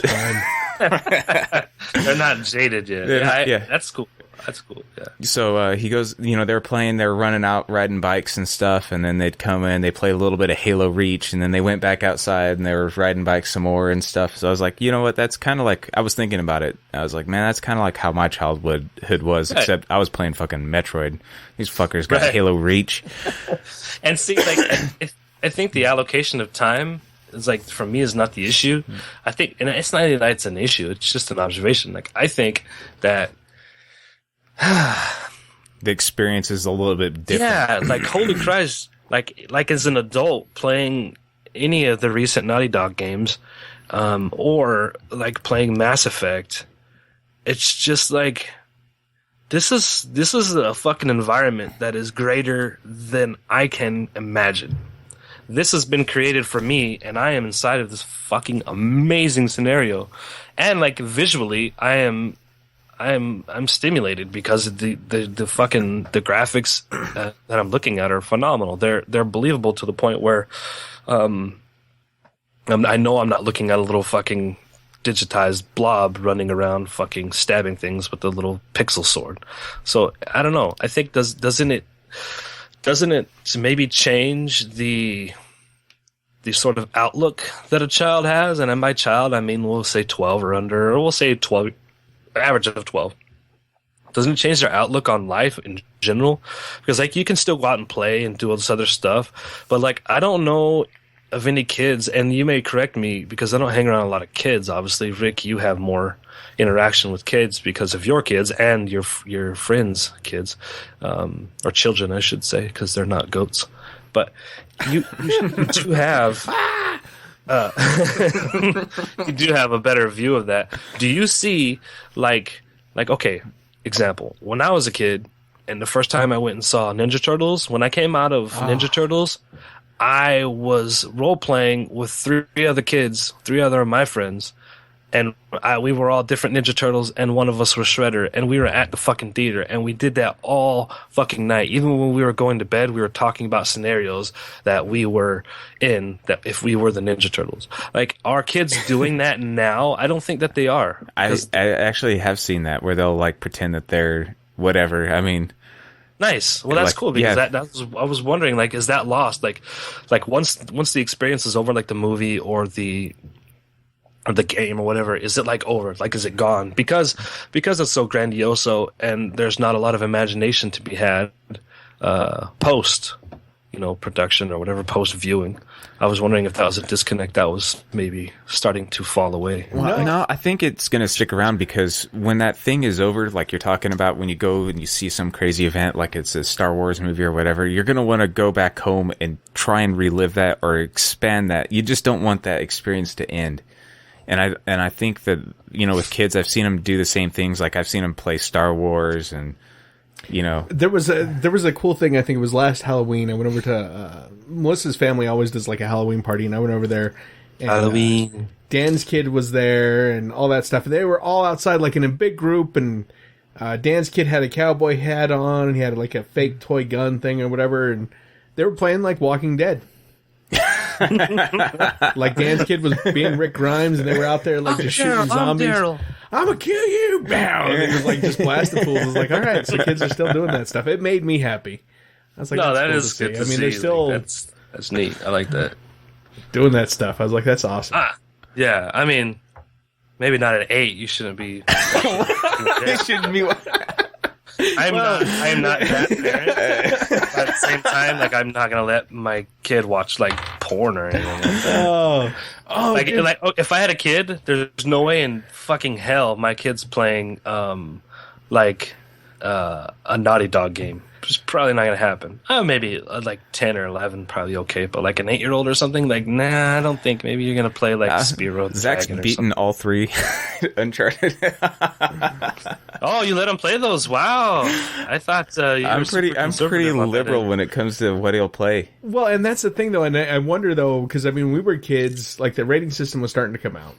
They're not jaded yet. Yeah, that's cool. That's cool. Yeah. So he goes, they're running out, riding bikes and stuff, and then they'd come in, they play a little bit of Halo Reach, and then they went back outside and they were riding bikes some more and stuff. So I was like, you know what? That's kind of like, I was thinking about it. I was like, man, that's kind of like how my childhood was, right. Except I was playing fucking Metroid. These fuckers got Halo Reach. And see, like, I think the allocation of time is like, for me, is not the issue. I think, and it's not that it's an issue. It's just an observation. Like, I think that the experience is a little bit different. Yeah, like, holy Christ, like as an adult playing any of the recent Naughty Dog games, or like playing Mass Effect, it's just like, this is a fucking environment that is greater than I can imagine. This has been created for me, and I am inside of this fucking amazing scenario, and like visually, I'm stimulated because of the fucking the graphics that I'm looking at are phenomenal. They're believable to the point where I know I'm not looking at a little fucking digitized blob running around fucking stabbing things with a little pixel sword. So I don't know. I think doesn't it maybe change the sort of outlook that a child has? And by child, I mean, we'll say 12 or under, or we'll say 12. Average of 12. Doesn't it change their outlook on life in general? Because like, you can still go out and play and do all this other stuff, but like, I don't know of any kids, and you may correct me because I don't hang around a lot of kids. Obviously, Rick, you have more interaction with kids because of your kids and your friends' kids, or children, I should say, because they're not goats. But you do have. You do have a better view of that. Do you see like okay, example, when I was a kid and the first time I went and saw Ninja Turtles, when I came out of Ninja Turtles, I was role playing with three other of my friends, and we were all different Ninja Turtles, and one of us was Shredder, and we were at the fucking theater, and we did that all fucking night. Even when we were going to bed, we were talking about scenarios that we were in, that if we were the Ninja Turtles. Like, are kids doing that now? I don't think that they are. I actually have seen that, where they'll like pretend that they're whatever. I mean, nice. Well, that's cool, because I was wondering, like, is that lost? Like once the experience is over, like the movie or the or the game or whatever, is it like over? Like, is it gone? Because it's so grandioso and there's not a lot of imagination to be had post, production or whatever, post viewing. I was wondering if that was a disconnect that was maybe starting to fall away. Well, no, I think it's going to stick around because when that thing is over, like you're talking about, when you go and you see some crazy event, like it's a Star Wars movie or whatever, you're going to want to go back home and try and relive that or expand that. You just don't want that experience to end. And I think that, with kids, I've seen them do the same things. Like I've seen them play Star Wars and, There was a cool thing. I think it was last Halloween. I went over to Melissa's family always does like a Halloween party, and I went over there. And, Halloween. Dan's kid was there and all that stuff. And they were all outside like in a big group, and Dan's kid had a cowboy hat on, and he had like a fake toy gun thing or whatever, and they were playing like Walking Dead. Like Dan's kid was being Rick Grimes, and they were out there like just shooting zombies. I'm gonna kill you, bow! And it was like just blasting fools. I was like, all right, so kids are still doing that stuff. It made me happy. I was like, no, that cool is good to see. they're still that's neat. I like that. Doing that stuff. I was like, that's awesome. Yeah. I mean, maybe not at 8. You shouldn't be. It shouldn't be. I am not that parent. But at the same time, like I'm not gonna let my kid watch like porn or anything like that. Like if I had a kid, there's no way in fucking hell my kid's playing a Naughty Dog game. It's probably not gonna happen. Maybe like 10 or 11, probably okay. But like an 8-year-old or something, like nah, I don't think. Maybe you're gonna play like Spyro the Zach's Dragon or beaten all 3 Uncharted. Oh, you let him play those? Wow! I thought I'm pretty liberal when it comes to what he'll play. Well, and that's the thing though, and I wonder though, because I mean, we were kids, like the rating system was starting to come out.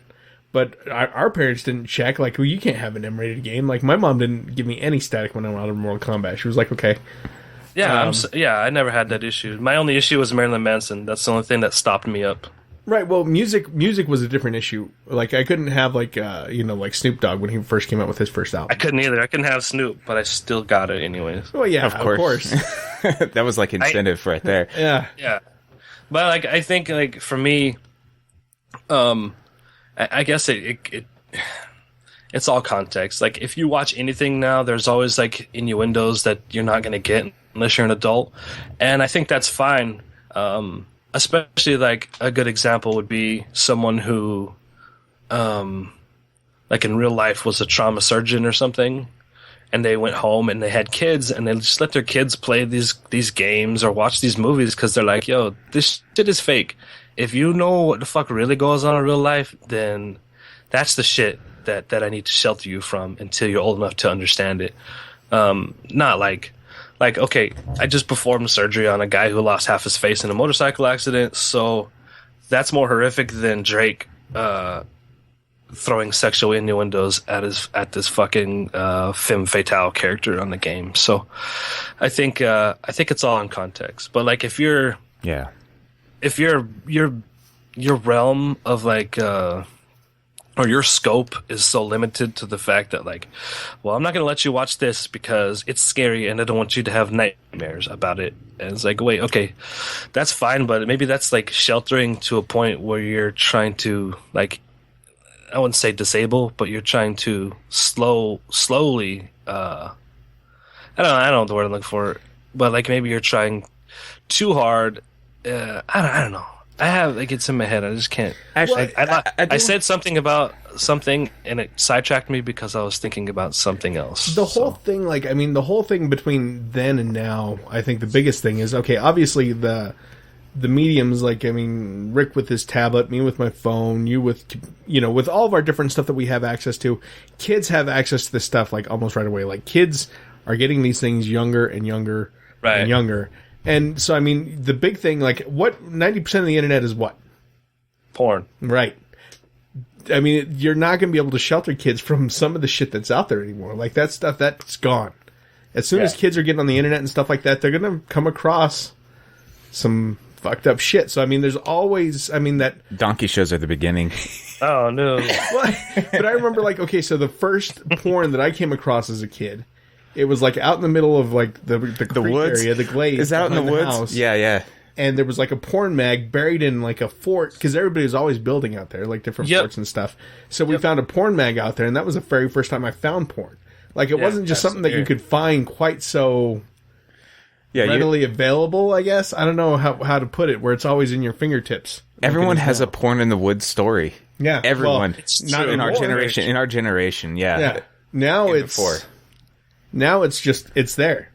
But our parents didn't check, like, well, you can't have an M-rated game. Like, my mom didn't give me any static when I went out of Mortal Kombat. She was like, okay. Yeah, I never had that issue. My only issue was Marilyn Manson. That's the only thing that stopped me up. Right, well, music was a different issue. Like, I couldn't have, like, like Snoop Dogg when he first came out with his first album. I couldn't either. I couldn't have Snoop, but I still got it anyways. Well, yeah, of course. That was, like, incentive right there. Yeah. Yeah. But, like, I think, like, for me, I guess it's all context. Like, if you watch anything now, there's always, like, innuendos that you're not going to get unless you're an adult. And I think that's fine. Especially, like, a good example would be someone who, like, in real life was a trauma surgeon or something. And they went home and they had kids and they just let their kids play these games or watch these movies because they're like, yo, this shit is fake. If you know what the fuck really goes on in real life, then that's the shit that I need to shelter you from until you're old enough to understand it. Not like, okay, I just performed surgery on a guy who lost half his face in a motorcycle accident, so that's more horrific than Drake throwing sexual innuendos at this fucking femme fatale character on the game. So I think it's all in context. But like if your realm of like or your scope is so limited to the fact that like, well, I'm not going to let you watch this because it's scary and I don't want you to have nightmares about it. And it's like, wait, okay, that's fine, but maybe that's like sheltering to a point where you're trying to like, I wouldn't say disable, but you're trying to slowly, I don't know the word I'm looking for, but like maybe you're trying too hard. I don't know. I have like it's in my head. I just can't. Actually, I said something about something, and it sidetracked me because I was thinking about something else. The whole thing, like I mean, the whole thing between then and now, I think the biggest thing is okay. Obviously, the mediums, like I mean, Rick with his tablet, me with my phone, you with with all of our different stuff that we have access to. Kids have access to this stuff like almost right away. Like kids are getting these things younger and younger and younger. And so, I mean, the big thing, like, what 90% of the internet is what? Porn. Right. I mean, you're not going to be able to shelter kids from some of the shit that's out there anymore. Like, that stuff, that's gone. As soon as kids are getting on the internet and stuff like that, they're going to come across some fucked up shit. So, I mean, there's always, I mean, that... Donkey shows are the beginning. Oh, no. But I remember, like, okay, so the first porn that I came across as a kid... It was like out in the middle of like the creek woods area, the glade. Is that out in the woods? House. Yeah. and there was like a porn mag buried in like a fort because everybody was always building out there, like different Yep. forts and stuff. So we found a porn mag out there, and that was the very first time I found porn. Like it wasn't just that's something that you weird. could find quite so Yeah, readily available. I guess I don't know how to put it, where it's always in your fingertips. everyone Like it is has now. a porn in the woods story. Yeah, Everyone. well, It's not true. in our anymore. generation. In our generation, yeah. Yeah, now And it's before. now it's just it's there.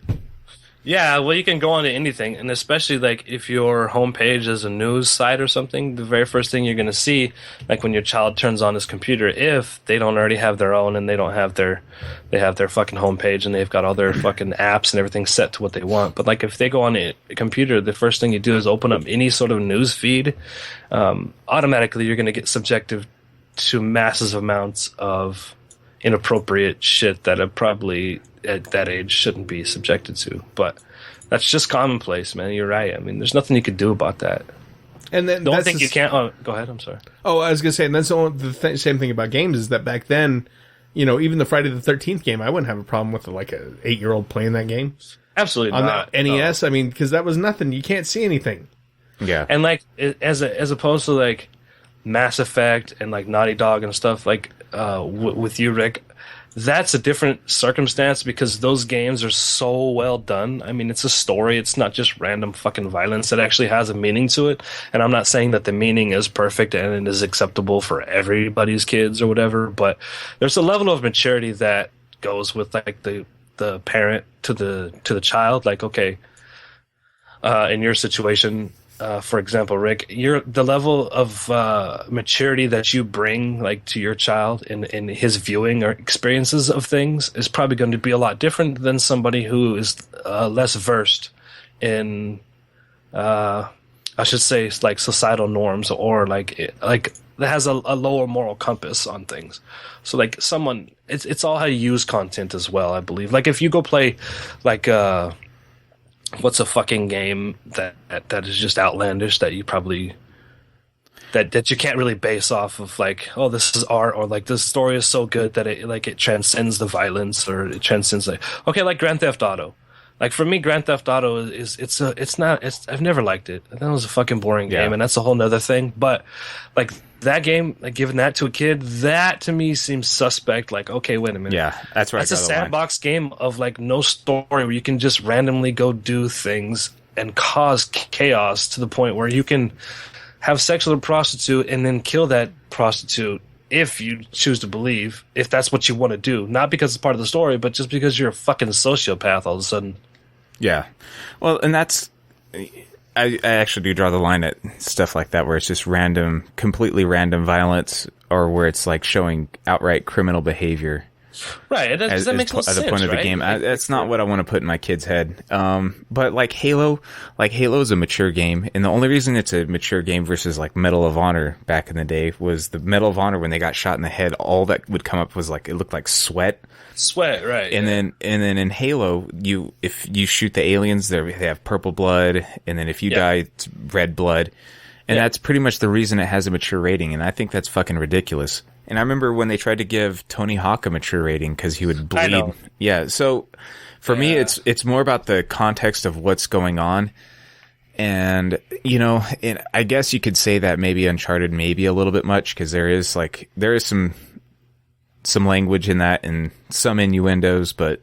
Yeah, well, you can go on to anything, and especially like if your homepage is a news site or something, the very first thing you're going to see, like when your child turns on his computer, if they don't already have their own and they have their fucking homepage and they've got all their fucking apps and everything set to what they want. But like if they go on a computer, the first thing you do is open up any sort of news feed. Automatically, you're going to get subjected to massive amounts of inappropriate shit that are probably at that age shouldn't be subjected to. But that's just commonplace, man. You're right. I mean, there's nothing you could do about that. And then The only that's thing you can't. Oh, go ahead. I'm sorry. Oh, I was gonna say, and that's same thing about games is that back then, you know, even the Friday the 13th game, I wouldn't have a problem with like a 8-year-old playing that game Absolutely on not. the NES. I mean, because that was nothing. You can't see anything. Yeah. And like as opposed to like Mass Effect and like Naughty Dog and stuff like with you, Rick, that's a different circumstance because those games are so well done. I mean, it's a story. It's not just random fucking violence. It actually has a meaning to it. And I'm not saying that the meaning is perfect and it is acceptable for everybody's kids or whatever, but there's a level of maturity that goes with like the parent to the child. Like, okay, in your situation, for example, Rick, the level of maturity that you bring like to your child in his viewing or experiences of things is probably going to be a lot different than somebody who is less versed in, I should say, like societal norms or like that has a lower moral compass on things. So like someone, it's all how you use content as well, I believe. Like if you go play like what's a fucking game that is just outlandish that you probably that you can't really base off of like, oh, this is art, or like this story is so good that it transcends the violence, or it transcends like, okay, like Grand Theft Auto. Like for me, Grand Theft Auto I've never liked it. That was a fucking boring game, and that's a whole nother thing. But like that game, like giving that to a kid, that to me seems suspect. Like, okay, wait a minute. Yeah, that's right. That's a sandbox game of like no story where you can just randomly go do things and cause chaos to the point where you can have sex with a prostitute and then kill that prostitute if you choose to believe, if that's what you want to do. Not because it's part of the story, but just because you're a fucking sociopath all of a sudden. Yeah. Well, and that's... I actually do draw the line at stuff like that where it's just random, completely random violence, or where it's like showing outright criminal behavior. Right, that makes no sense, at the point of the right? game. That's not what I want to put in my kid's head. But like Halo is a mature game, and the only reason it's a mature game versus like Medal of Honor back in the day was the Medal of Honor when they got shot in the head, all that would come up was like it looked like sweat. Sweat, right? And then in Halo, if you shoot the aliens, they have purple blood, and then if you die, it's red blood, and that's pretty much the reason it has a mature rating. And I think that's fucking ridiculous. And I remember when they tried to give Tony Hawk a mature rating because he would bleed. I know. Yeah, so for me, it's more about the context of what's going on. And, you know, I guess you could say that maybe Uncharted maybe a little bit much because there is some language in that and some innuendos, but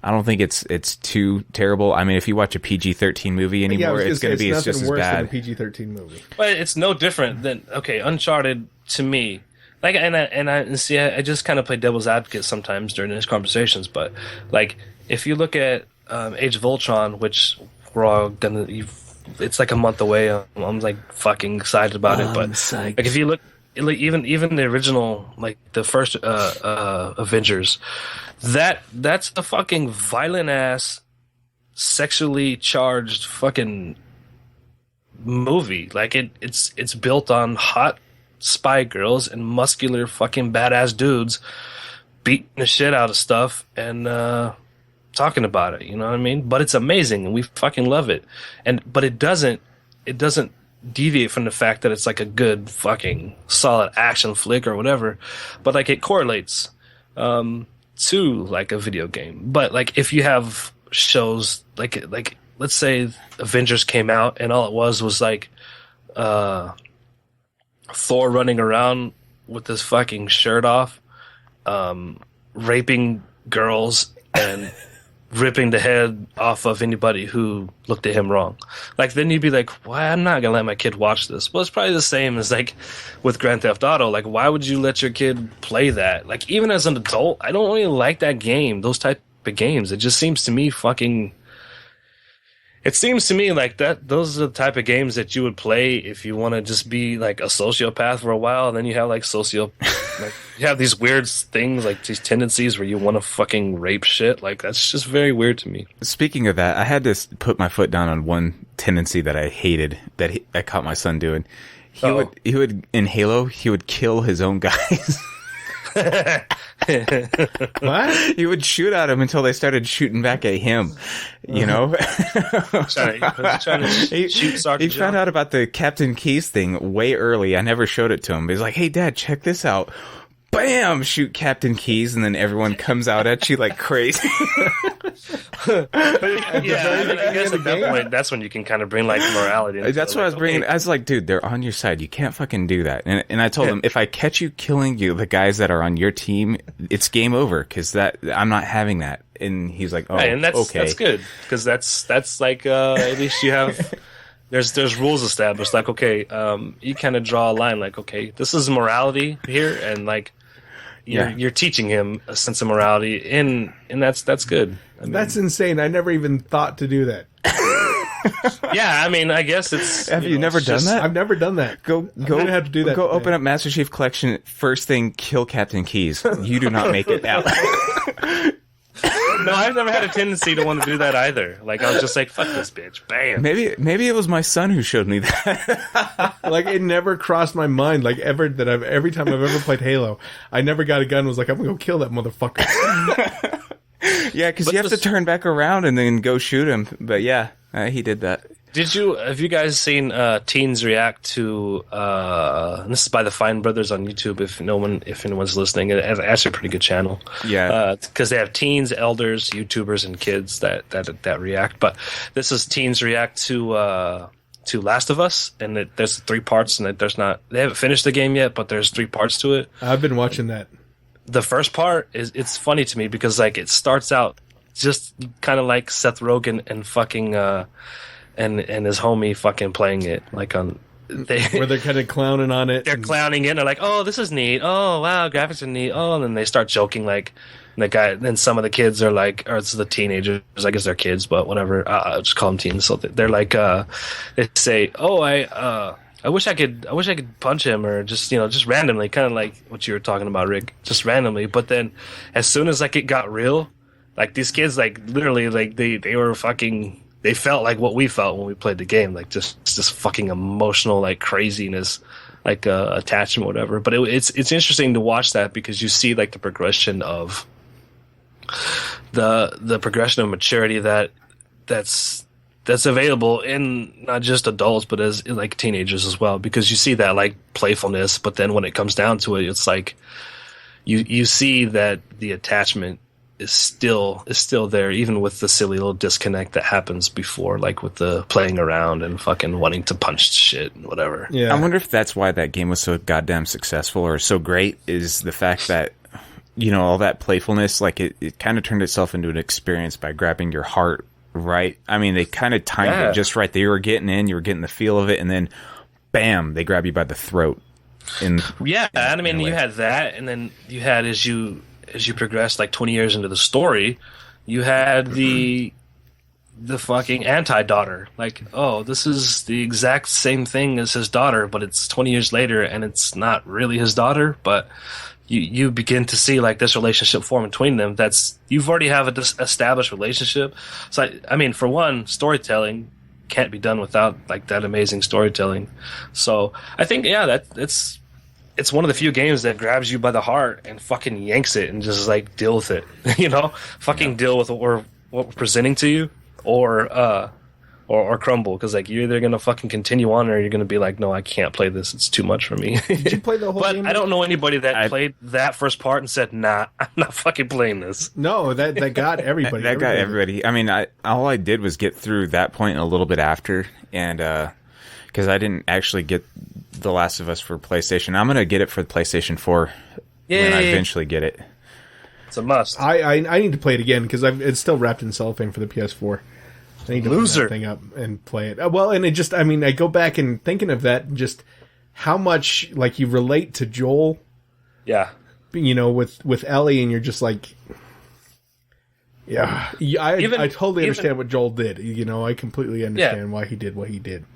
I don't think it's too terrible. I mean, if you watch a PG-13 movie anymore, it's going to be just as worse bad. than a PG-13 movie. But it's no different than Uncharted to me. Like, and see, I just kind of play devil's advocate sometimes during these conversations. But like, if you look at Age of Ultron, which we're all gonna, it's like a month away. I'm like fucking excited about it. But psyched. like, if you look, like even the original, like the first Avengers, that's a fucking violent ass, sexually charged fucking movie. Like it's built on hot spy girls and muscular fucking badass dudes beating the shit out of stuff and talking about it, you know what I mean? But it's amazing and we fucking love it. But it doesn't deviate from the fact that it's like a good fucking solid action flick or whatever. But like it correlates to like a video game. But like if you have shows like let's say Avengers came out and all it was like Thor running around with his fucking shirt off, raping girls and ripping the head off of anybody who looked at him wrong. Like, then you'd be like, why? I'm not gonna let my kid watch this. Well, it's probably the same as like with Grand Theft Auto. Like, why would you let your kid play that? Like, even as an adult, I don't really like that game, those type of games. It just seems to me it seems to me like that those are the type of games that you would play if you want to just be like a sociopath for a while, and then you have like like you have these weird things, like these tendencies where you want to fucking rape shit. Like, that's just very weird to me. Speaking of that, I had to put my foot down on one tendency that I hated that I caught my son doing. He would in Halo, he would kill his own guys. What? He would shoot at him until they started shooting back at him. You know, Trying to shoot Sergeant he John. found out about the Captain Keys thing way early. I never showed it to him. He's like, "Hey, Dad, check this out." Bam! Shoot Captain Keys, and then everyone comes out at you like crazy. Yeah, I guess at that point, that's when you can kind of bring like morality. That's what I was bringing. I was like, dude, they're on your side. You can't fucking do that. And I told him, if I catch you killing the guys that are on your team, it's game over, because I'm not having that. And he's like, oh, right, and that's okay. that's good, because that's like at least you have. There's rules established. Like, okay, you kind of draw a line. Like, okay, this is morality here, and like. You're teaching him a sense of morality, and that's good. I mean, That's insane. I never even thought to do that. yeah, I mean, I guess it's. Have you never done that? I've never done that. Go I'm gonna have to do that Go today. open up Master Chief Collection. First thing, kill Captain Keys. You do not make it out. No, I've never had a tendency to want to do that either. Like, I was just like, fuck this bitch, bam. Maybe it was my son who showed me that. Like, it never crossed my mind, like, ever, that every time I've ever played Halo, I never got a gun and was like, I'm gonna go kill that motherfucker. Yeah, because you have to turn back around and then go shoot him. But yeah, he did that. Have you guys seen teens react to and this is by the Fine Brothers on YouTube, if anyone's listening. It's actually a pretty good channel. Yeah. Because they have teens, elders, YouTubers, and kids that react. But this is teens react to Last of Us, and there's 3 parts, and they haven't finished the game yet, but there's 3 parts to it. I've been watching that. The first part it's funny to me because like it starts out just kind of like Seth Rogen and fucking and his homie fucking playing it like on Where they're kind of clowning on it. they're clowning it and they're like, oh, this is neat, oh wow, graphics are neat, oh, and then they start joking like, and the guy, then some of the kids are like, or it's the teenagers, I guess they're kids, but whatever, I'll just call them teens. So they're like, they say, oh, I wish I could punch him, or just randomly, kind of like what you were talking about, Rick, just randomly. But then as soon as like it got real, like these kids, like literally, like they were fucking, they felt like what we felt when we played the game, like just fucking emotional, like craziness, like attachment, whatever. But it's interesting to watch that because you see like the progression of the progression of maturity that's available in not just adults, but as in like teenagers as well, because you see that like playfulness, but then when it comes down to it, it's like you see that the attachment is still there, even with the silly little disconnect that happens before, like with the playing around and fucking wanting to punch shit and whatever. Yeah. I wonder if that's why that game was so goddamn successful or so great, is the fact that, all that playfulness, like it kind of turned itself into an experience by grabbing your heart, right? I mean, they kind of timed it just right. You were getting the feel of it, and then bam, they grab you by the throat. And you had that, and then you had, as you progressed like 20 years into the story, you had the fucking anti-daughter. Like, oh, this is the exact same thing as his daughter, but it's 20 years later, and it's not really his daughter, but you begin to see like this relationship form between them. You've already have an established relationship. So I mean, for one, storytelling can't be done without like that amazing storytelling. So I think it's one of the few games that grabs you by the heart and fucking yanks it and just like deal with it. Deal with what we're presenting to you, or or crumble, because like you're either gonna fucking continue on or you're gonna be like, no, I can't play this. It's too much for me. Did you play the whole But game? I don't know anybody that played that first part and said, nah, I'm not fucking playing this. No, that got everybody. That got everybody. I mean, all I did was get through that point a little bit after, and because I didn't actually get The Last of Us for PlayStation. I'm gonna get it for the PlayStation 4 when I eventually get it. It's a must. I need to play it again because it's still wrapped in cellophane for the PS4. I need to open that thing up and play it. Well, and it just, I mean, I go back and thinking of that, just how much like you relate to Joel. Yeah. You know, with Ellie, and you're just like, yeah, I totally understand what Joel did. You know, I completely understand why he did what he did.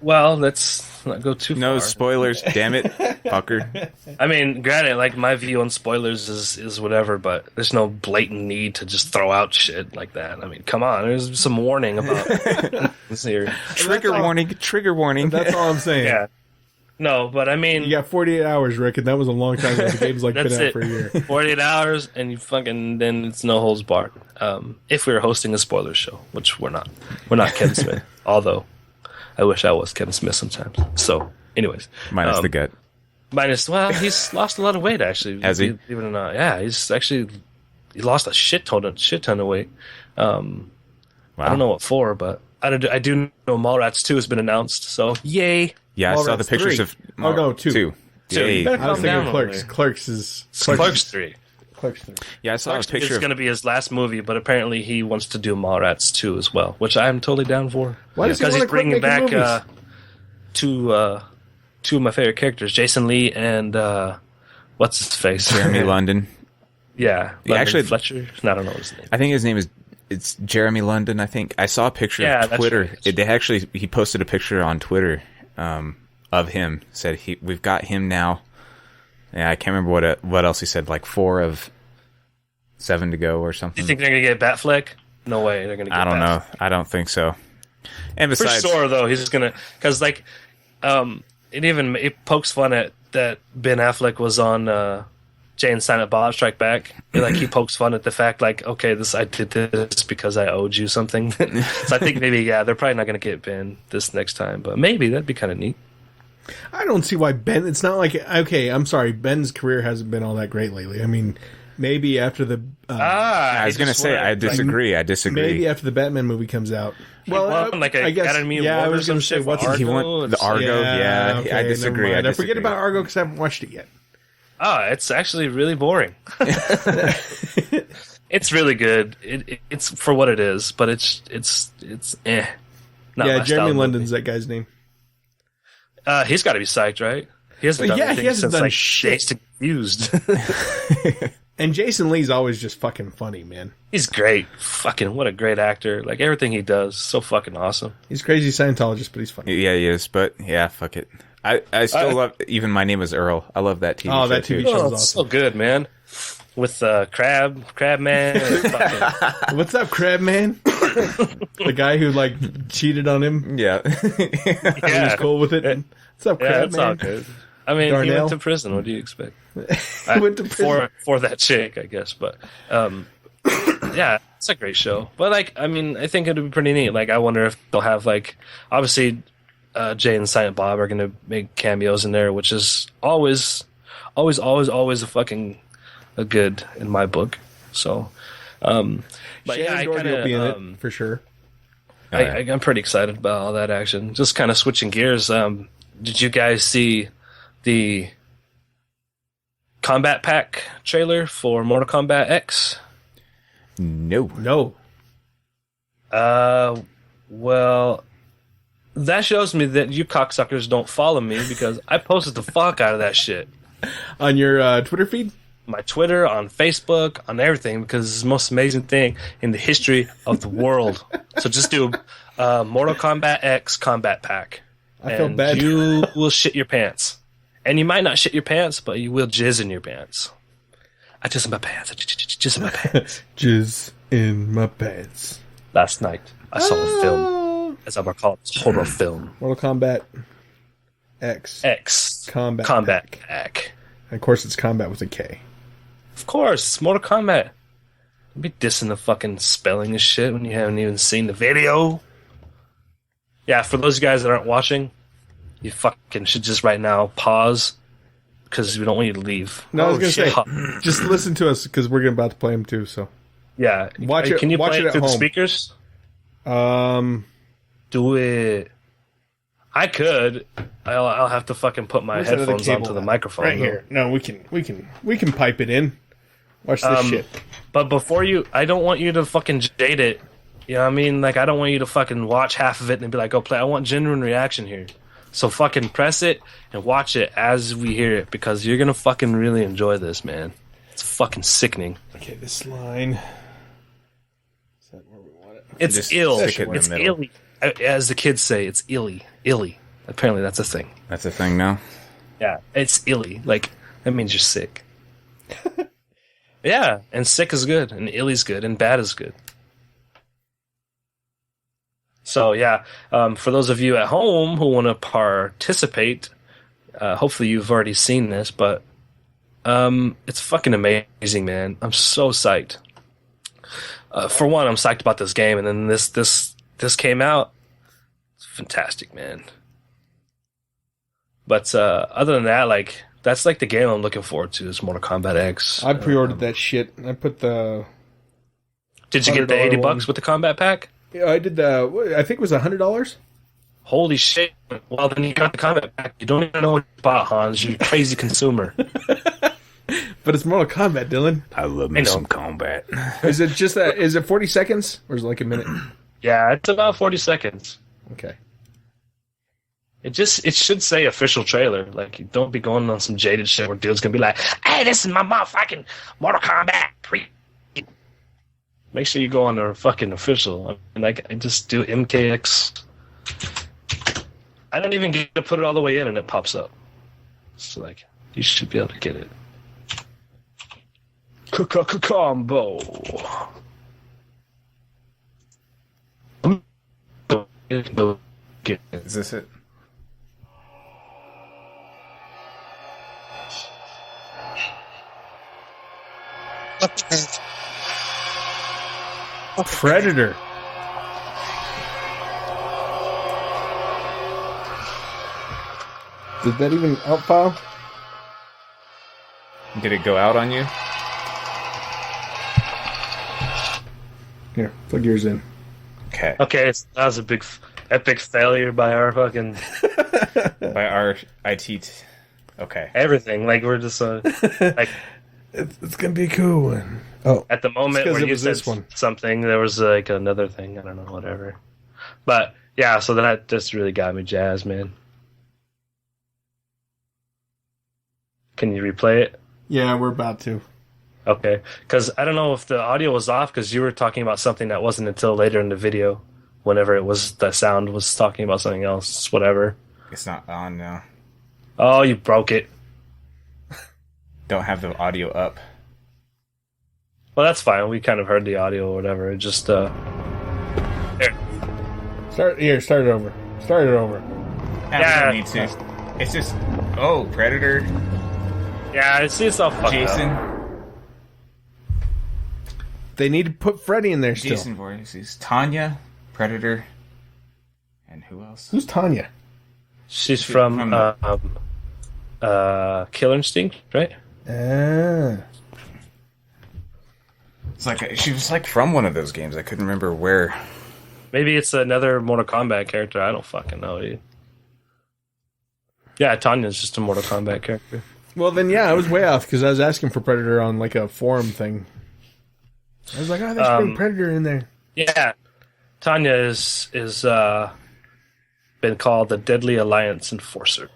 Well, let's not go too far. No spoilers, damn it, fucker. I mean, granted, like my view on spoilers is whatever, but there's no blatant need to just throw out shit like that. I mean, come on, there's some warning about this here. Trigger warning. That's all I'm saying. Yeah. No, but I mean, you got 48 hours, Rick, and that was a long time ago. The game's like been out for a year. 48 hours, and you fucking then it's no holds barred. If we were hosting a spoiler show, which we're not Kevin Smith, although I wish I was Kevin Smith sometimes. So, anyways, minus the gut. Well, he's lost a lot of weight actually. Has he? Believe it or not, yeah, he lost a shit ton of weight. Wow. I don't know what for, but I do know Mallrats 2 has been announced. So, yay! Yeah, I saw the pictures 3. of. Oh no, 2. Yay. I was thinking down Clerks. over Clerks is Clerks 3. Clerks 3. Yeah, I saw Clerks a picture is of. going to be his last movie, but apparently he wants to do Mallrats 2 as well, which I'm totally down for. Why does he Because want he's to quit bringing making back movies? two of my favorite characters, Jason Lee and what's his face, Jeremy London. Yeah, Yeah, actually- Fletcher. I don't know his name. I think his name is. It's Jeremy London. I think I saw a picture Yeah, of that's Twitter. right. He posted a picture on Twitter of him. Said we've got him now. Yeah, I can't remember what else he said. Like 4 of 7 to go or Do something. you think they're going to get Batfleck? No way, they're going to get. I don't know. Batfleck. I don't think so. And For besides, sure, though, he's just gonna because it pokes fun at that Ben Affleck was on Jay and Silent Bob Strike Back. He pokes fun at the fact I did this because I owed you something. So I think maybe they're probably not gonna get Ben this next time, but maybe that'd be kind of neat. I don't see why Ben. It's not like, okay, I'm sorry, Ben's career hasn't been all that great lately. I mean, maybe after the I was going to say I disagree. I disagree. maybe after the Batman movie comes out. Well, won, like, a I guess, Academy yeah, Award I or was going to some say, shit what's for his he Argo? won the Argo. Yeah, okay, I disagree. never mind. I Forget disagree. about Argo because I haven't watched it yet. It's actually really boring. It's really good. It's for what it is, but it's eh. Not Yeah, my Jeremy style of London's movie. that guy's name. He's got to be psyched, right? He hasn't done Yeah, anything he hasn't since done shit. Dazed and Confused. And Jason Lee's always just fucking funny, man. He's great. Fucking what a great actor. Like everything he does, so fucking awesome. He's a crazy Scientologist, but he's funny. Yeah, he is. But yeah, fuck it. I still love even My Name Is Earl. I love that TV show. Oh, that TV too. show. Oh, was it's awesome. so good, man. With Crab Man. and fucking, What's up, Crab Man? The guy who cheated on him. Yeah. He was yeah, cool with it. What's up, yeah, Crab it's Man? all good. I mean, he Darnell? went to prison. What do you expect? He went to prison. For that chick, I guess. But yeah, it's a great show. But I think it'd be pretty neat. I wonder if they'll have obviously Jay and Silent Bob are gonna make cameos in there, which is always a good in my book. So, but yeah, Shannon Doherty will be in it for sure. I'm pretty excited about all that action. Just kind of switching gears. Did you guys see the Combat Pack trailer for Mortal Kombat X? No. Well, that shows me that you cocksuckers don't follow me because I posted the fuck out of that shit. On your Twitter feed? My Twitter, on Facebook, on everything, because it's the most amazing thing in the history of the world. So just do Mortal Kombat X Combat Pack. I feel and bad. You will shit your pants. And you might not shit your pants, but you will jizz in your pants. I jizz in my pants. I jizz in my pants. Jizz in my pants. Last night, I saw a film, as I recall, it's a horror film. Mortal Kombat X. X Combat Pack. And of course, it's combat with a K. Of course, it's Mortal Kombat. Don't be dissing the fucking spelling of shit when you haven't even seen the video. yeah, for those guys that aren't watching, you fucking should just right now pause because we don't want you to leave. No, I was gonna shit. say, just listen to us because we're about to play them too. So Yeah, Watch it- Can you watch play it it at through the home. speakers? um, Do it. I could. I'll have to fucking put my where's that other headphones cable onto the at? microphone. right though. here. No, we can pipe it in. Watch this shit. But before you, I don't want you to fucking jade it. You know what I mean? Like, I don't want you to fucking watch half of it and be like, "Go play." I want genuine reaction here. So fucking press it and watch it as we hear it because you're gonna fucking really enjoy this, man. It's fucking sickening. Okay, this line. Is that where we want it? It's Just ill. stick it in the It's middle. illy. As the kids say, it's illy. Illy. Apparently, that's a thing. That's a thing now. Yeah, it's illy. Like, that means you're sick. Yeah, and sick is good, and illy's good, and bad is good. So, yeah, for those of you at home who want to participate, hopefully you've already seen this, but it's fucking amazing, man. I'm so psyched. For one, I'm psyched about this game, and then this came out. It's fantastic, man. But other than that, like, that's like the game I'm looking forward to is Mortal Kombat X. I pre-ordered that shit. I put the. Did you get the $100 $80 one. with the combat pack? Yeah, I did the. I think it was $100. Holy shit! Well, then you got the combat pack. You don't even know what you bought, Hans. You're a crazy consumer. But it's Mortal Kombat, Dylan. I love I me know. some combat. Is it just that? Is it 40 seconds or is it like a minute? Yeah, it's about 40 seconds. Okay. It should say official trailer. Like, you don't be going on some jaded shit where dude's gonna be like, "Hey, this is my motherfucking Mortal Kombat pre." Make sure you go on the fucking official. And like, I just do MKX. I don't even get to put it all the way in, and it pops up. So like, you should be able to get it. Combo. Is this it? Predator. Did that even outfile? Did it go out on you? Here, plug yours in. Okay. Okay, that was a big, epic failure by our fucking By our IT. Okay. everything. Like, we're just like It's gonna be cool. Oh, at the moment 'cause where it you was said this one. something, there was like another thing. I don't know, whatever. But yeah, so that just really got me jazzed, man. Can you replay it? yeah, we're about to. Okay, because I don't know if the audio was off because you were talking about something that wasn't until later in the video. Whenever it was, the sound was talking about something else. Whatever. It's not on now. Oh, you broke it. Don't have the audio up. Well, that's fine. We kind of heard the audio or whatever. It just there. Start it over. Start it over. I Yeah. don't need to. It's just. Oh, Predator. Yeah, I see it's all fucked Jason. up. They need to put Freddy in there still. Jason Voorhees. Tanya. Predator. And who else? Who's Tanya? She's from from Killer Instinct, right? Ah. It's like she was like from one of those games. I couldn't remember where. Maybe it's another Mortal Kombat character. I don't fucking know, dude. Yeah, Tanya's just a Mortal Kombat character. Well, then, yeah, I was way off because I was asking for Predator on like a forum thing. I was like, oh, they should bring Predator in there. Yeah, Tanya is been called the Deadly Alliance Enforcer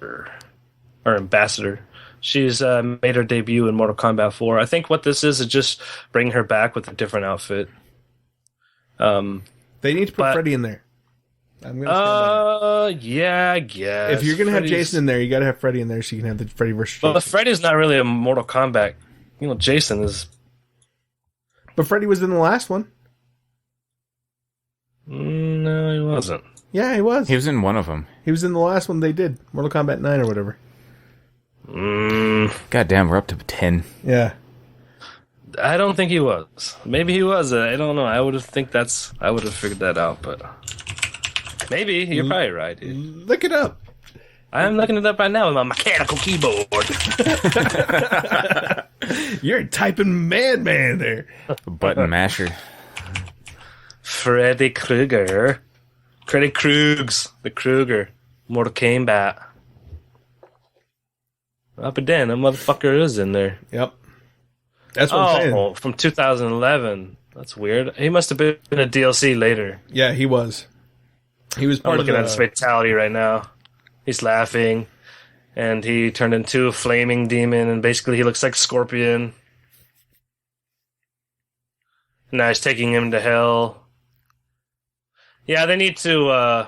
or Ambassador. She's made her debut in Mortal Kombat 4. I think what this is just bring her back with a different outfit. They need to put but- Freddy in there. I'm gonna Yeah, I guess. if you're gonna have Freddy's- Jason in there, you gotta have Freddy in there so you can have the Freddy versus Well, Jason. Freddy's not really a Mortal Kombat. You know, Jason is. But Freddy was in the last one. No, he wasn't. Yeah, he was. He was in one of them. He was in the last one they did, Mortal Kombat 9 or whatever. God damn, we're up to 10. Yeah. I don't think he was. Maybe he was. I don't know. I would have figured that out, but Maybe you're probably right, dude. Look it up. I'm looking it up right now with my mechanical keyboard. You're typing madman there. Button masher. Freddy Krueger. Freddy Kruegs. The Krueger. Mortal Kombat. Up and down, that motherfucker is in there. Yep. That's what I'm saying. Oh, from 2011. That's weird. He must have been in a DLC later. Yeah, he was. He was I'm part of looking the... at his fatality right now. He's laughing, and he turned into a flaming demon, and basically he looks like Scorpion. Now he's taking him to hell. Yeah, they need to,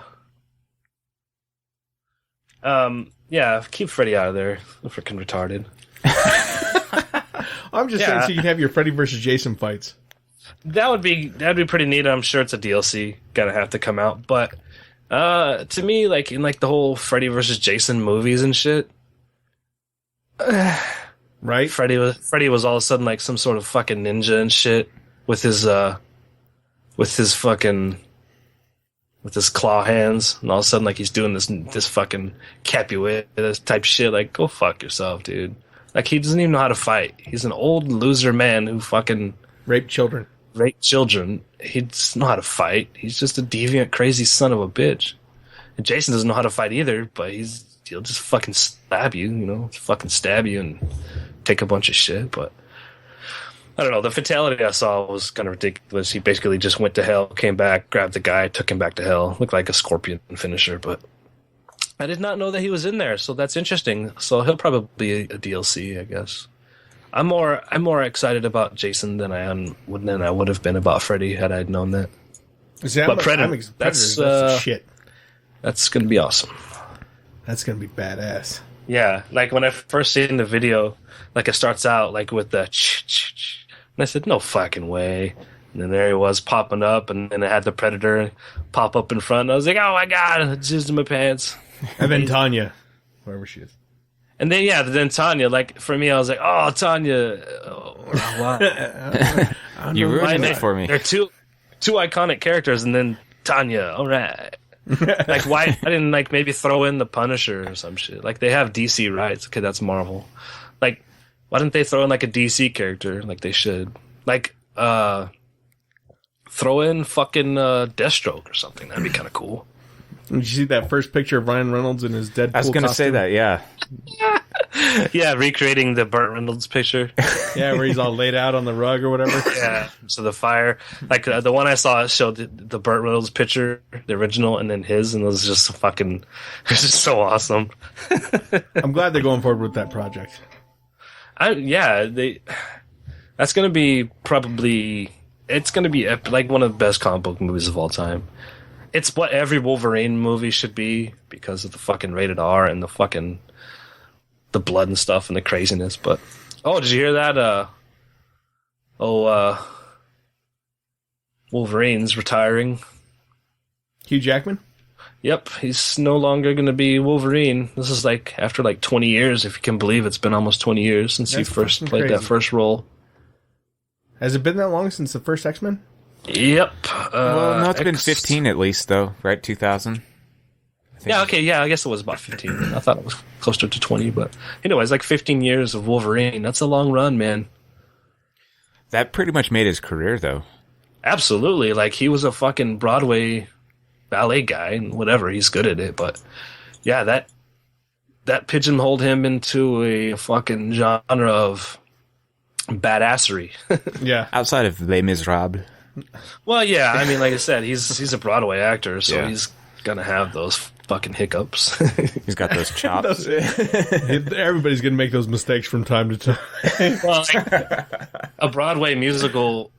keep Freddy out of there. They're freaking retarded. I'm just saying so you can have your Freddy versus Jason fights. That'd be pretty neat. I'm sure it's a DLC gonna have to come out, but to me, like in like the whole Freddy versus Jason movies and shit, right? Freddy was all of a sudden like some sort of fucking ninja and shit with his claw hands, and all of a sudden like he's doing this fucking capoeira type shit. Like, go fuck yourself, dude. Like, he doesn't even know how to fight. He's an old loser man who fucking rape children. He doesn't know how to fight. He's just a deviant, crazy son of a bitch. And Jason doesn't know how to fight either, but he'll just fucking stab you, fucking stab you and take a bunch of shit. But I don't know. The fatality I saw was kind of ridiculous. He basically just went to hell, came back, grabbed the guy, took him back to hell. Looked like a Scorpion finisher, but I did not know that he was in there, so that's interesting. So he'll probably be a DLC, I guess. I'm more excited about Jason than I would have been about Freddy had I known that. See, but Predator, that's shit. That's gonna be awesome. That's gonna be badass. Yeah, like when I first seen the video, like it starts out like with the ch-ch-ch, and I said, no fucking way. And then there he was popping up, and then it had the Predator pop up in front. And I was like, oh my god, I jizzed in my pants. And then Tanya, wherever she is. And then Tanya, like, for me, I was like, oh, Tanya. Oh, wow. You ruined it for me. They're two iconic characters, and then Tanya, all right. Like, why I didn't, like, maybe throw in the Punisher or some shit. Like, they have DC rights. Okay, that's Marvel. Like, why didn't they throw in, like, a DC character? Like, they should. Like, throw in fucking Deathstroke or something. That'd be kind of cool. Did you see that first picture of Ryan Reynolds in his Deadpool I was going to say that, yeah. Yeah, recreating the Burt Reynolds picture. Yeah, where he's all laid out on the rug or whatever. Yeah, so the fire, like the one I saw showed the Burt Reynolds picture, the original, and then his, and it was just fucking, it's just so awesome. I'm glad they're going forward with that project. That's going to be it's going to be like one of the best comic book movies of all time. It's what every Wolverine movie should be because of the fucking rated R and the blood and stuff and the craziness. But did you hear that? Wolverine's retiring. Hugh Jackman? Yep, he's no longer going to be Wolverine. This is like after like 20 years, if you can believe it's been almost 20 years since he first played that first role. Has it been that long since the first X-Men? Yep. Well, no, it's been 15 at least, though, right? 2000? Yeah, okay, yeah, I guess it was about 15. I thought it was closer to 20, but anyways, like 15 years of Wolverine. That's a long run, man. That pretty much made his career, though. Absolutely. Like, he was a fucking Broadway ballet guy, and whatever, he's good at it, but yeah, that pigeonholed him into a fucking genre of badassery. Yeah. Outside of Les Miserables. Well, yeah, I mean, like I said, he's a Broadway actor, so Yeah. he's gonna have those fucking hiccups. He's got those chops. Everybody's going to make those mistakes from time to time. Well, like, a Broadway musical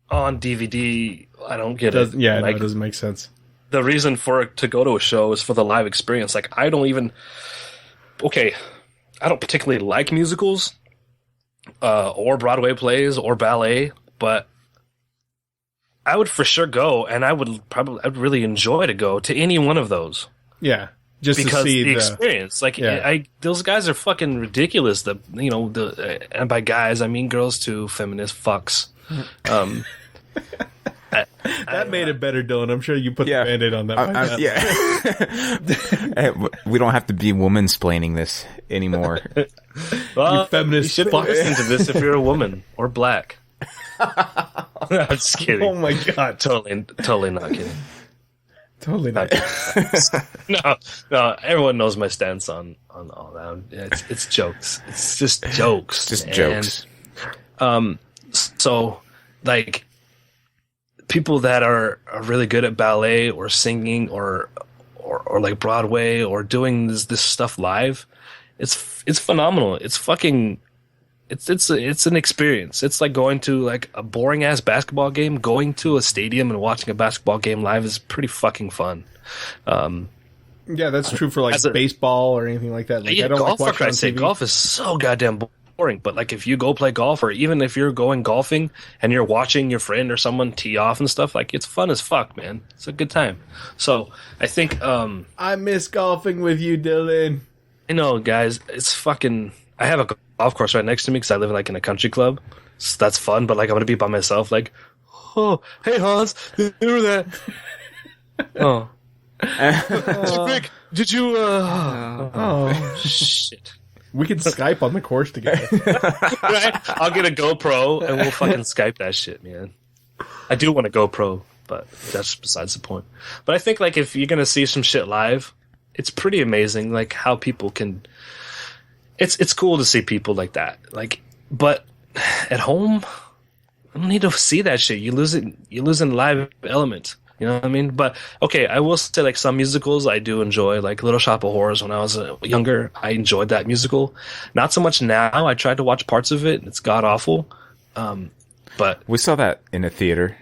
on DVD, I don't get it. Yeah, like, no, it doesn't make sense. The reason for it to go to a show is for the live experience. Like, I don't particularly like musicals, or Broadway plays or ballet, but I would for sure go, and I'd really enjoy to go to any one of those. Yeah, just because to see the experience. Like, yeah. Those guys are fucking ridiculous. And by guys, I mean girls too, feminist fucks. That made it better, Dylan. I'm sure you put Yeah. the Band-Aid on that. Yeah. Hey, we don't have to be woman-splaining this anymore. Well, feminist you should fuck. listen to this if you're a woman or black. I'm just kidding. Oh my god. Totally not kidding. Totally not. No. Everyone knows my stance on all that. It's jokes. It's just jokes. Just man. jokes. So, like, people that are really good at ballet or singing or like Broadway or doing this stuff live, it's phenomenal. It's fucking. It's an experience. It's like going to like a boring ass basketball game. Going to a stadium and watching a basketball game live is pretty fucking fun. Yeah, that's true for like As a- baseball or anything like that. Like, Yeah, I don't golf, like for watching on Christ's sake, TV. golf is so goddamn boring. But like, if you go play golf, or even if you're going golfing and you're watching your friend or someone tee off and stuff, like, it's fun as fuck, man. It's a good time. So I think, I miss golfing with you, Dylan. guys, it's fucking. I have a golf course right next to me because I live like in a country club. So that's fun. But like, I'm gonna be by myself. Like, oh, hey Hans, remember that? Oh, Rick, did you? Oh, Shit. we could Skype on the course together. Right? I'll get a GoPro and we'll fucking Skype that shit, man. I do want a GoPro, but that's besides the point. But I think like if you're gonna see some shit live, it's pretty amazing, like how people can. It's cool to see people like that, like, but at home, I don't need to see that shit. You lose it. You lose in live element. You know what I mean? But okay, I will say like some musicals I do enjoy, like Little Shop of Horrors. When I was younger, I enjoyed that musical. Not so much now. I tried to watch parts of it. It's god awful. But We saw that in a theater,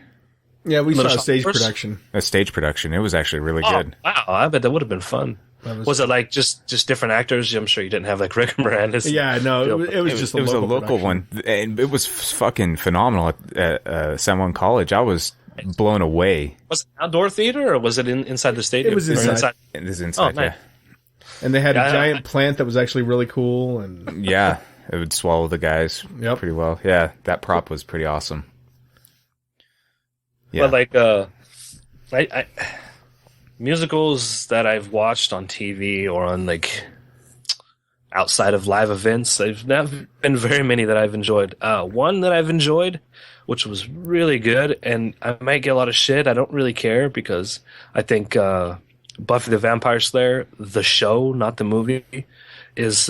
Yeah, we saw Little a stage Shoppers? production. a stage production. It was actually really good. wow, I bet that would have been fun. Was it like just different actors? I'm sure you didn't have like Rick Moranis. Yeah, no, it was just It was a local production. one, and it was fucking phenomenal at San Juan College. I was blown away. Was it outdoor theater or was it inside the stadium? It was Or inside. It is inside, Oh, nice. And they had a Yeah, giant plant that was actually really cool. And yeah. It would swallow the guys Yep. pretty well. Yeah, that prop was pretty awesome. Yeah, But like, I musicals that I've watched on TV or on like outside of live events, there's not been very many that I've enjoyed. One that I've enjoyed, which was really good, and I might get a lot of shit. I don't really care because I think Buffy the Vampire Slayer, the show, not the movie, is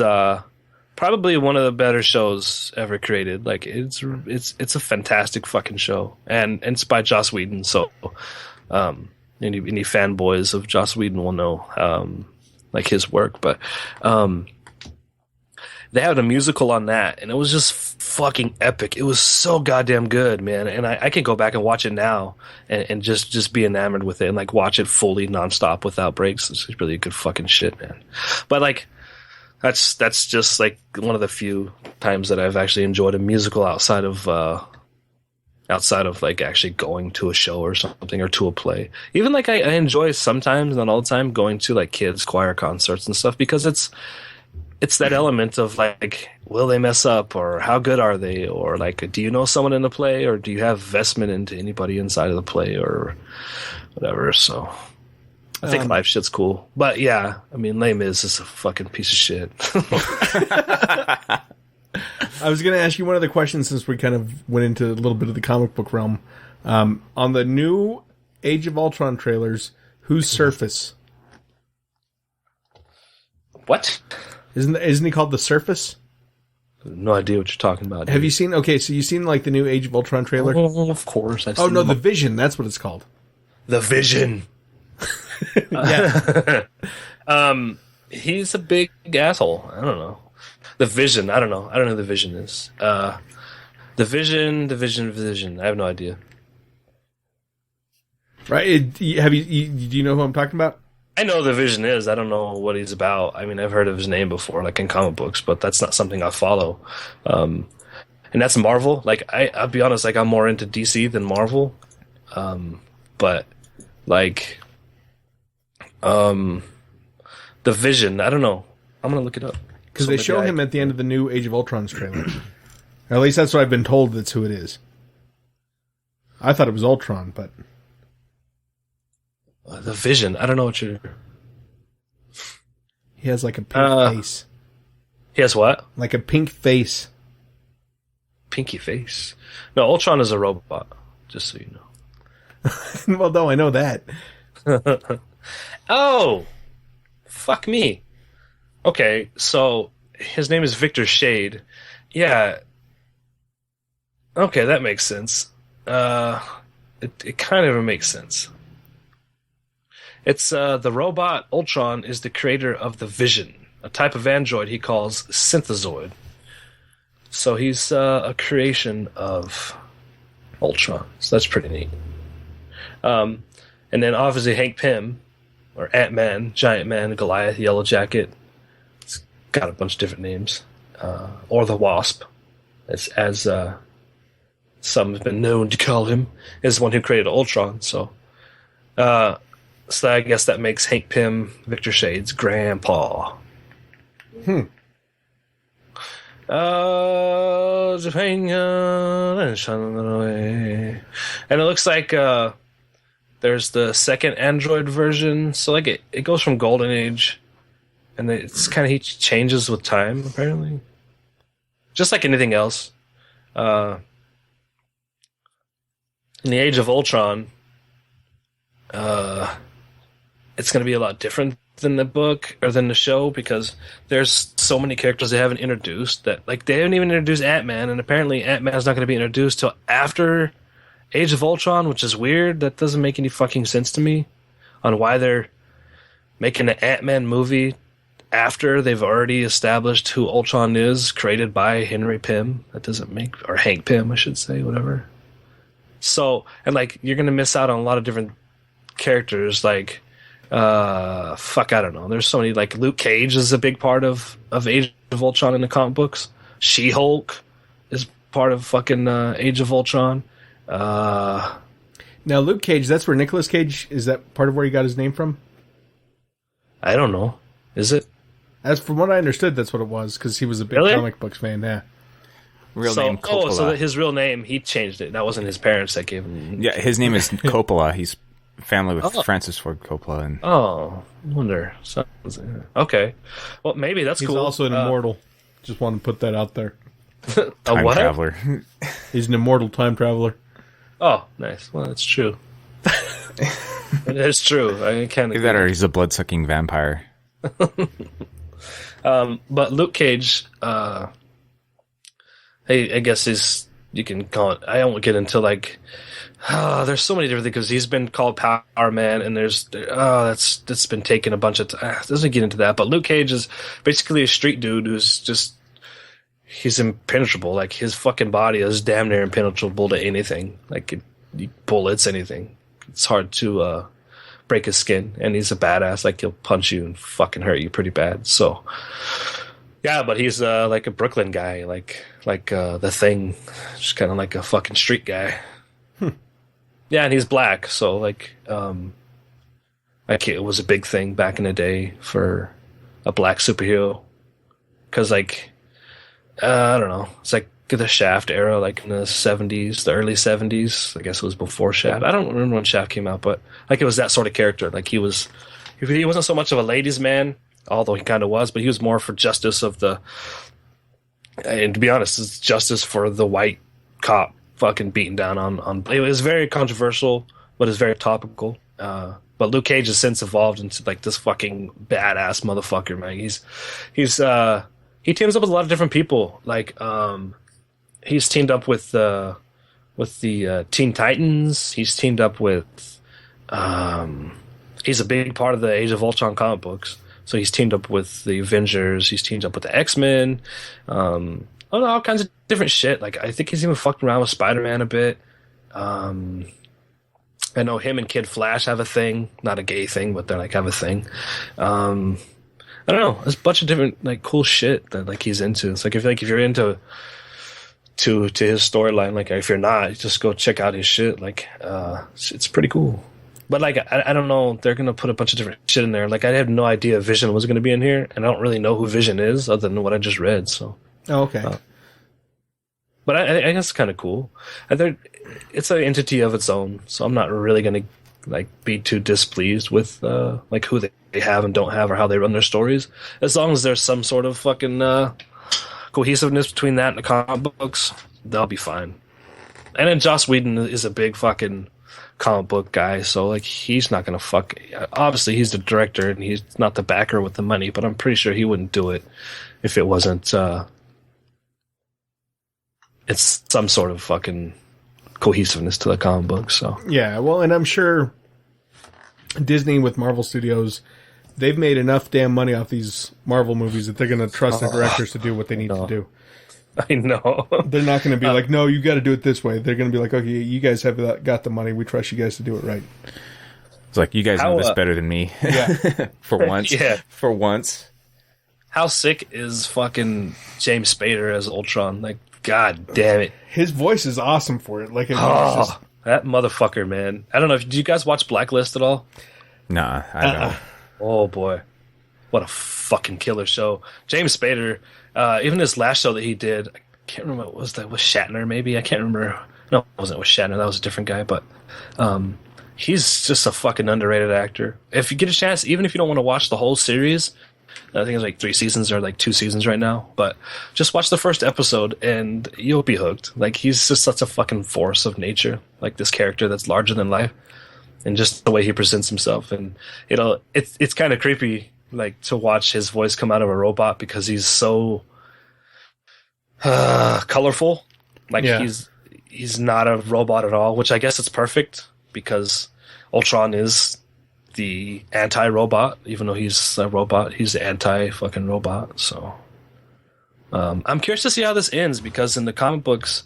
probably one of the better shows ever created. Like it's a fantastic fucking show, and it's by Joss Whedon. So, any fanboys of Joss Whedon will know like his work. But they had a musical on that, and it was just fucking epic. It was so goddamn good, man. And I can go back and watch it now and just be enamored with it and like watch it fully nonstop without breaks. It's really good fucking shit, man. But like. That's just like one of the few times that I've actually enjoyed a musical outside of like actually going to a show or something or to a play. Even like I enjoy sometimes, not all the time, going to like kids choir concerts and stuff because it's that element of like, will they mess up or how good are they, or like, do you know someone in the play, or do you have investment into anybody inside of the play or whatever. So I think live shit's cool. But yeah, I mean, Les Mis is a fucking piece of shit. I was going to ask you one other question since we kind of went into a little bit of the comic book realm. On the new Age of Ultron trailers, who's Surface? What? Isn't he called the Surface? No idea what you're talking about. Have you seen? Okay, so you've seen like the new Age of Ultron trailer? Oh, of course. Oh no, the Vision. That's what it's called. The Vision. Yeah. He's a big asshole. I don't know. The Vision. I don't know. I don't know who the Vision is. The Vision. I have no idea. Right? Do you know who I'm talking about? I know who the Vision is. I don't know what he's about. I mean, I've heard of his name before, like in comic books, but that's not something I follow. And that's Marvel. Like, I'll be honest, like I'm more into DC than Marvel. But like, the Vision. I don't know. I'm gonna look it up Because they show him at the end of the new Age of Ultron's trailer. Or at least that's what I've been told. That's who it is. I thought it was Ultron, but The Vision. I don't know what you're. he has like a pink face. He has what? Like a pink face. Pinky face. No, Ultron is a robot. Just so you know. Well, no, I know that. Oh, fuck me. Okay, so his name is Victor Shade. Yeah. Okay, that makes sense. It kind of makes sense. It's the robot Ultron is the creator of the Vision, a type of android he calls Synthezoid. So he's a creation of Ultron. So that's pretty neat. And then obviously Hank Pym, or Ant-Man, Giant Man, Goliath, Yellow Jacket. It's got a bunch of different names. Or the Wasp, as some have been known to call him, is the one who created Ultron. So I guess that makes Hank Pym Victor Shade's grandpa. Japan, and it looks like there's the second Android version. So like it goes from Golden Age, and it's kind of he changes with time apparently, just like anything else. In the Age of Ultron, it's going to be a lot different than the book or than the show because there's so many characters they haven't introduced that like they haven't even introduced Ant-Man, and apparently Ant-Man's not going to be introduced till after Age of Ultron, which is weird. That doesn't make any fucking sense to me on why they're making an Ant-Man movie after they've already established who Ultron is, created by Henry Pym. That doesn't make, or Hank Pym, I should say, whatever. So, and like you're going to miss out on a lot of different characters like I don't know. There's so many, like Luke Cage is a big part of Age of Ultron in the comic books. She-Hulk is part of fucking Age of Ultron. Now, Luke Cage, that's where Nicolas Cage, is that part of where he got his name from? I don't know. Is it? As from what I understood, that's what it was, because he was a big comic books fan, yeah. Real name Coppola. So that his real name, he changed it. That wasn't his parents that gave him. Yeah, his name is Coppola. He's family with Francis Ford Coppola. And I wonder. Okay. Well, maybe that's He's cool. also an immortal. Just want to put that out there. time what? traveler. He's an immortal time traveler. Oh, nice. Well, that's true. It is true. I can't. Either that or he's a blood-sucking vampire. But Luke Cage, I guess you can call it. I won't get into like. There's so many different things because he's been called Power Man, and that's been taken a bunch of time. Doesn't get into that, but Luke Cage is basically a street dude who's just he's impenetrable. Like his fucking body is damn near impenetrable to anything, like bullets, anything. It's hard to break his skin, and he's a badass. Like he'll punch you and fucking hurt you pretty bad. So yeah, but he's like a Brooklyn guy, like the Thing, just kind of like a fucking street guy. Yeah, and he's black, so like it was a big thing back in the day for a black superhero, because like I don't know, it's like the Shaft era, like in the 70s, the early 70s. I guess it was before Shaft. I don't remember when Shaft came out, but like it was that sort of character. Like he wasn't so much of a ladies' man, although he kind of was, but he was more for justice of the. And to be honest, it's justice for the white cop fucking beaten down on. It was very controversial, but it's very topical. But Luke Cage has since evolved into like this fucking badass motherfucker, man. He teams up with a lot of different people. Like he's teamed up with the Teen Titans. He's teamed up with he's a big part of the Age of Ultron comic books. So he's teamed up with the Avengers. He's teamed up with the X-Men. All kinds of different shit. Like I think he's even fucking around with Spider-Man a bit. I know him and Kid Flash have a thing, not a gay thing, but they like have a thing. I don't know. There's a bunch of different like cool shit that like he's into. It's like if you're into to his storyline, like if you're not, just go check out his shit. Like it's pretty cool. But like I don't know, they're gonna put a bunch of different shit in there. Like I had no idea Vision was gonna be in here, and I don't really know who Vision is other than what I just read. So. Oh, okay. But I guess it's kind of cool. And it's an entity of its own, so I'm not really gonna like be too displeased with like who they have and don't have or how they run their stories. As long as there's some sort of fucking cohesiveness between that and the comic books, they'll be fine. And then Joss Whedon is a big fucking comic book guy, so like he's not gonna fuck. Obviously, he's the director and he's not the backer with the money, but I'm pretty sure he wouldn't do it if it wasn't. It's some sort of fucking cohesiveness to the comic book. So Yeah, well, and I'm sure Disney with Marvel Studios, they've made enough damn money off these Marvel movies that they're going to trust the directors to do what they need to do. I know They're not going to be like, no, you got to do it this way. They're going to be like, okay, you guys have got the money. We trust you guys to do it right. It's like, you guys know this better than me. Yeah. For once. Yeah. For once. How sick is fucking James Spader as Ultron? Like, god damn it. His voice is awesome for it. Like, it's just, That motherfucker, man. I don't know. Do you guys watch Blacklist at all? Nah, I don't. Oh, boy. What a fucking killer show. James Spader, even this last show that he did, I can't remember what was that, with Shatner maybe? I can't remember. No, it wasn't with Shatner. That was a different guy. But he's just a fucking underrated actor. If you get a chance, even if you don't want to watch the whole series, I think it's like 3 seasons or like 2 seasons right now. But just watch the first episode and you'll be hooked. Like, he's just such a fucking force of nature. Like, this character that's larger than life. And just the way he presents himself. And it's kind of creepy, like, to watch his voice come out of a robot because he's so colorful. Like, he's not a robot at all, which I guess it's perfect because Ultron is the anti-robot. Even though he's a robot, he's the anti-fucking robot. So I'm curious to see how this ends because in the comic books,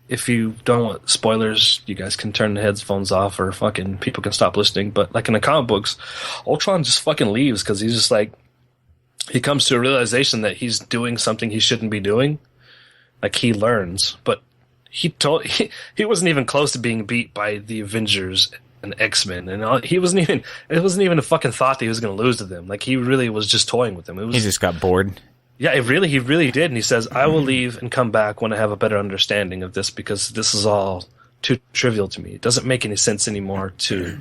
if you don't want spoilers, you guys can turn the headphones off or fucking people can stop listening. But like in the comic books, Ultron just fucking leaves because he's just like, he comes to a realization that he's doing something he shouldn't be doing. Like, he learns, but he wasn't even close to being beat by the Avengers and X-Men, and it wasn't even a fucking thought that he was going to lose to them. Like, he really was just toying with them. He just got bored. Yeah, he really did. And he says, I will leave and come back when I have a better understanding of this because this is all too trivial to me. It doesn't make any sense anymore to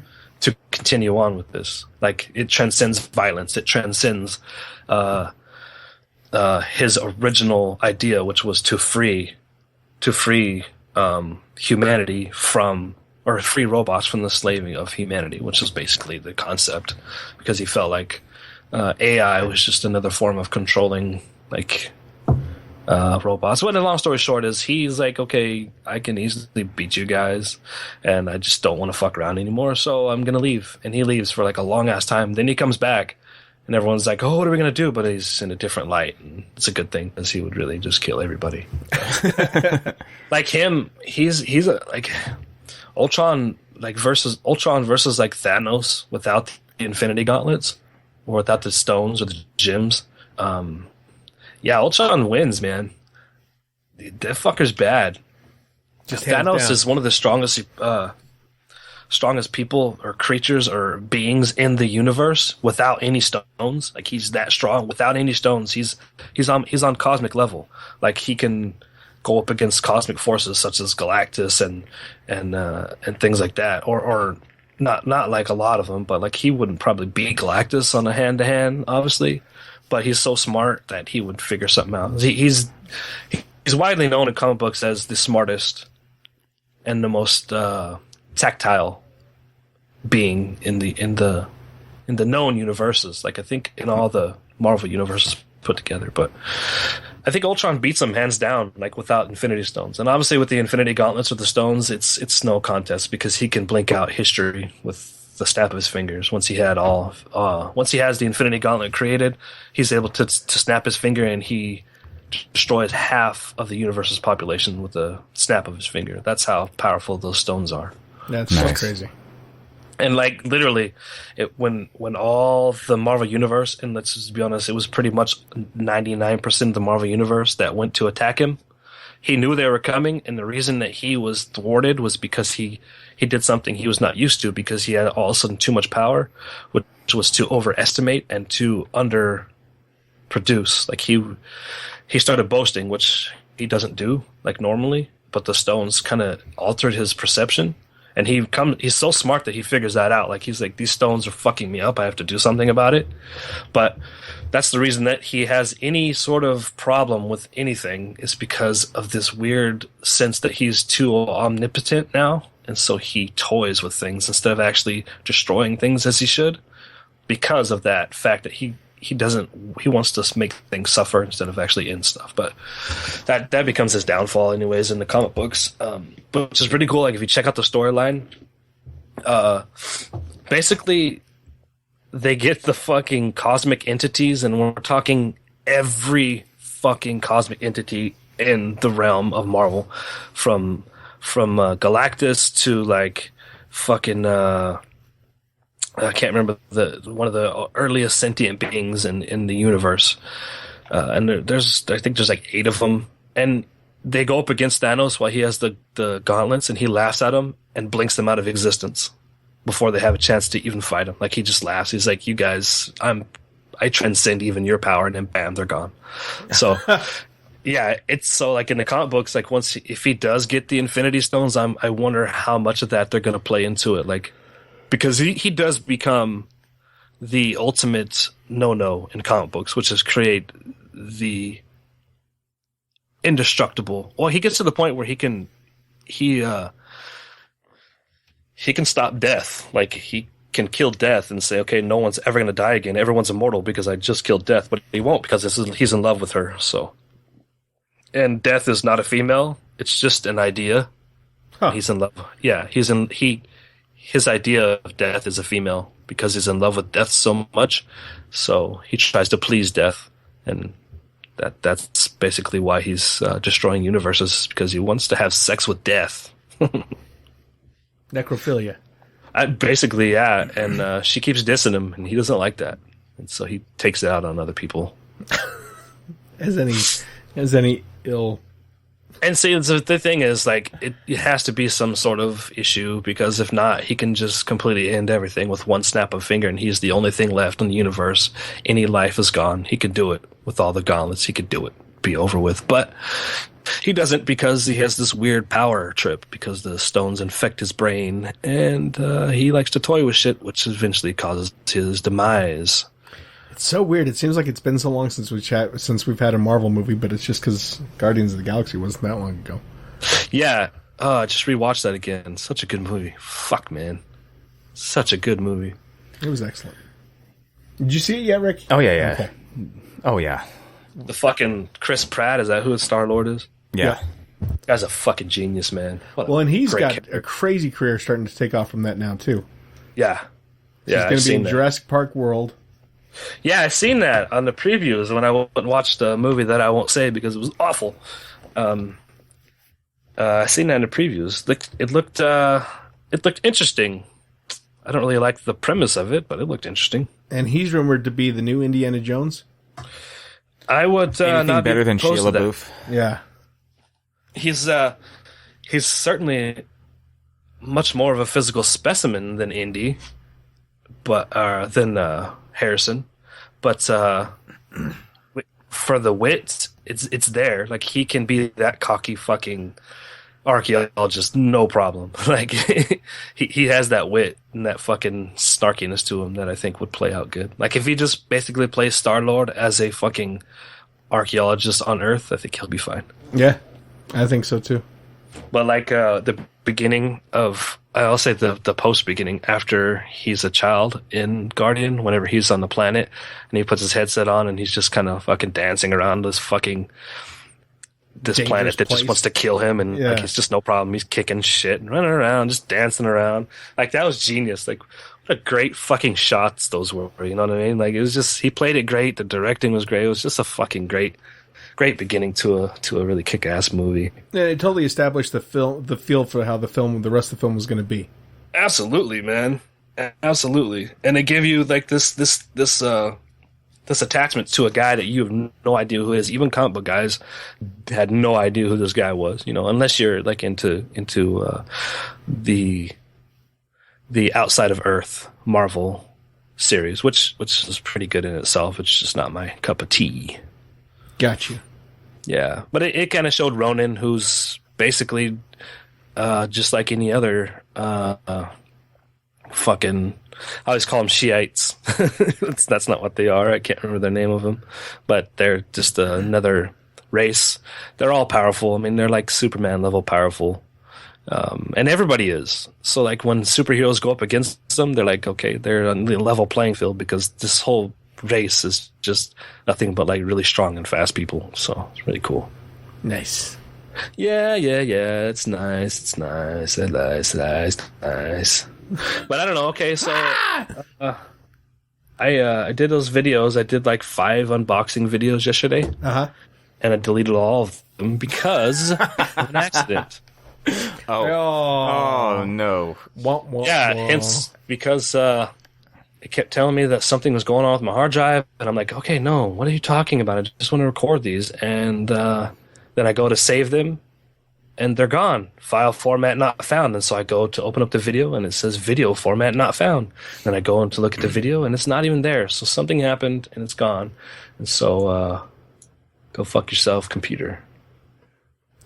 continue on with this. Like, it transcends violence. It transcends his original idea, which was to free humanity from, or free robots from the slaving of humanity, which is basically the concept, because he felt like AI was just another form of controlling, like, robots. But the long story short is he's like, okay, I can easily beat you guys, and I just don't want to fuck around anymore, so I'm going to leave. And he leaves for like a long-ass time. Then he comes back, and everyone's like, oh, what are we going to do? But he's in a different light, and it's a good thing, because he would really just kill everybody. Like him, he's a, like, Ultron versus like Thanos without the Infinity Gauntlets, or without the stones or the gems. Yeah, Ultron wins, man. That fucker's bad. Thanos is one of the strongest people or creatures or beings in the universe without any stones. Like, he's that strong without any stones. He's on cosmic level. Like, he can go up against cosmic forces such as Galactus and things like that, or not like a lot of them, but like, he wouldn't probably beat Galactus on a hand-to-hand, obviously, but he's so smart that he would figure something out. He's widely known in comic books as the smartest and the most tactile being in the known universes. Like, I think in all the Marvel universes put together, but I think Ultron beats him hands down, like, without Infinity Stones. And obviously with the Infinity Gauntlets with the stones, it's no contest, because he can blink out history with the snap of his fingers. Once he has the Infinity Gauntlet created, he's able to snap his finger, and he destroys half of the universe's population with the snap of his finger. That's how powerful those stones are. That's nice. So crazy. And like, literally, when all the Marvel Universe, and let's just be honest, it was pretty much 99% of the Marvel Universe that went to attack him, he knew they were coming, and the reason that he was thwarted was because he did something he was not used to, because he had all of a sudden too much power, which was to overestimate and to underproduce. Like, he started boasting, which he doesn't do like normally, but the stones kind of altered his perception. And he's so smart that he figures that out. Like, he's like, these stones are fucking me up. I have to do something about it. But that's the reason that he has any sort of problem with anything, is because of this weird sense that he's too omnipotent now. And so he toys with things instead of actually destroying things as he should, because of that fact that he wants to make things suffer instead of actually end stuff. But that becomes his downfall anyways in the comic books. But which is pretty cool. Like, if you check out the storyline, basically they get the fucking cosmic entities, and we're talking every fucking cosmic entity in the realm of Marvel, from Galactus to like fucking I can't remember one of the earliest sentient beings in the universe, and I think there's like 8 of them, and they go up against Thanos while he has the gauntlets, and he laughs at them and blinks them out of existence before they have a chance to even fight him. Like, he just laughs. He's like, "You guys, I transcend even your power," and then bam, they're gone. So. Yeah, it's so like in the comic books, like if he does get the Infinity Stones, I wonder how much of that they're going to play into it, like, because he does become the ultimate no in comic books, which is create the indestructible. Well, he gets to the point where he can stop death, like he can kill death and say, okay, no one's ever going to die again. Everyone's immortal because I just killed death, but he won't, because he's in love with her. So. And death is not a female; it's just an idea. Huh. He's in love. Yeah, his idea of death is a female because he's in love with death so much. So he tries to please death, and that's basically why he's destroying universes, because he wants to have sex with death. Necrophilia. Basically, yeah. And she keeps dissing him, and he doesn't like that, and so he takes it out on other people. As any ill. And see, the thing is, like, it has to be some sort of issue, because if not, he can just completely end everything with one snap of finger, and he's the only thing left in the universe. Any life is gone. He could do it with all the gauntlets. He could do it, be over with. But he doesn't, because he has this weird power trip, because the stones infect his brain, and he likes to toy with shit, which eventually causes his demise. It's so weird. It seems like it's been so long since we've had a Marvel movie, but it's just because Guardians of the Galaxy wasn't that long ago. Yeah, I just rewatched that again. Such a good movie. Fuck, man, such a good movie. It was excellent. Did you see it yet, Rick? Oh yeah. Okay. Oh yeah. The fucking Chris Pratt, is that who Star-Lord is? Yeah. Guy's a fucking genius, man. Well, and he's got character. a crazy career starting to take off from that now too. Yeah. He's going to be in Jurassic Park World. Yeah, I seen that on the previews when I went and watched a movie that I won't say because it was awful. I seen that in the previews. It looked interesting. I don't really like the premise of it, but it looked interesting. And he's rumored to be the new Indiana Jones. I would not be better than opposed Shia to that. LaBeouf. Yeah. He's certainly much more of a physical specimen than Indy, but than Harrison, but for the wit, it's there. Like, he can be that cocky fucking archaeologist, no problem. Like, he has that wit and that fucking snarkiness to him that I think would play out good. Like, if he just basically plays Star-Lord as a fucking archaeologist on Earth, I think he'll be fine. Yeah, I think so too. But like the beginning of, I'll say the post beginning, after he's a child in Guardian, whenever he's on the planet and he puts his headset on and he's just kind of fucking dancing around this planet that just wants to kill him, and like, it's just no problem. He's kicking shit and running around, just dancing around. Like, that was genius. Like, what a great fucking shots those were. You know what I mean? Like, it was just, he played it great. The directing was great. It was just a fucking great beginning to a really kick-ass movie. And it totally established the feel for how the rest of the film was going to be. Absolutely, man. Absolutely. And they give you like this attachment to a guy that you have no idea who is. Even comic book guys had no idea who this guy was, you know, unless you're like into the Outside of Earth Marvel series, which is pretty good in itself. It's just not my cup of tea. Got you. Yeah, but it kind of showed Ronan, who's basically just like any other fucking. I always call them Shiites. That's not what they are. I can't remember the name of them, but they're just another race. They're all powerful. I mean, they're like Superman level powerful, and everybody is. So like when superheroes go up against them, they're like, okay, they're on the level playing field because this whole race is just nothing but like really strong and fast people. So it's really cool. Nice. Yeah. It's nice. But I don't know. Okay, so I did those videos. I did like 5 unboxing videos yesterday, and I deleted all of them because of an accident. Oh no! Hence because it kept telling me that something was going on with my hard drive, and I'm like, okay, no, what are you talking about? I just want to record these, and then I go to save them. And they're gone. File format not found. And so I go to open up the video, and it says video format not found. Then I go in to look at the video, and it's not even there. So something happened, and it's gone. And so go fuck yourself, computer.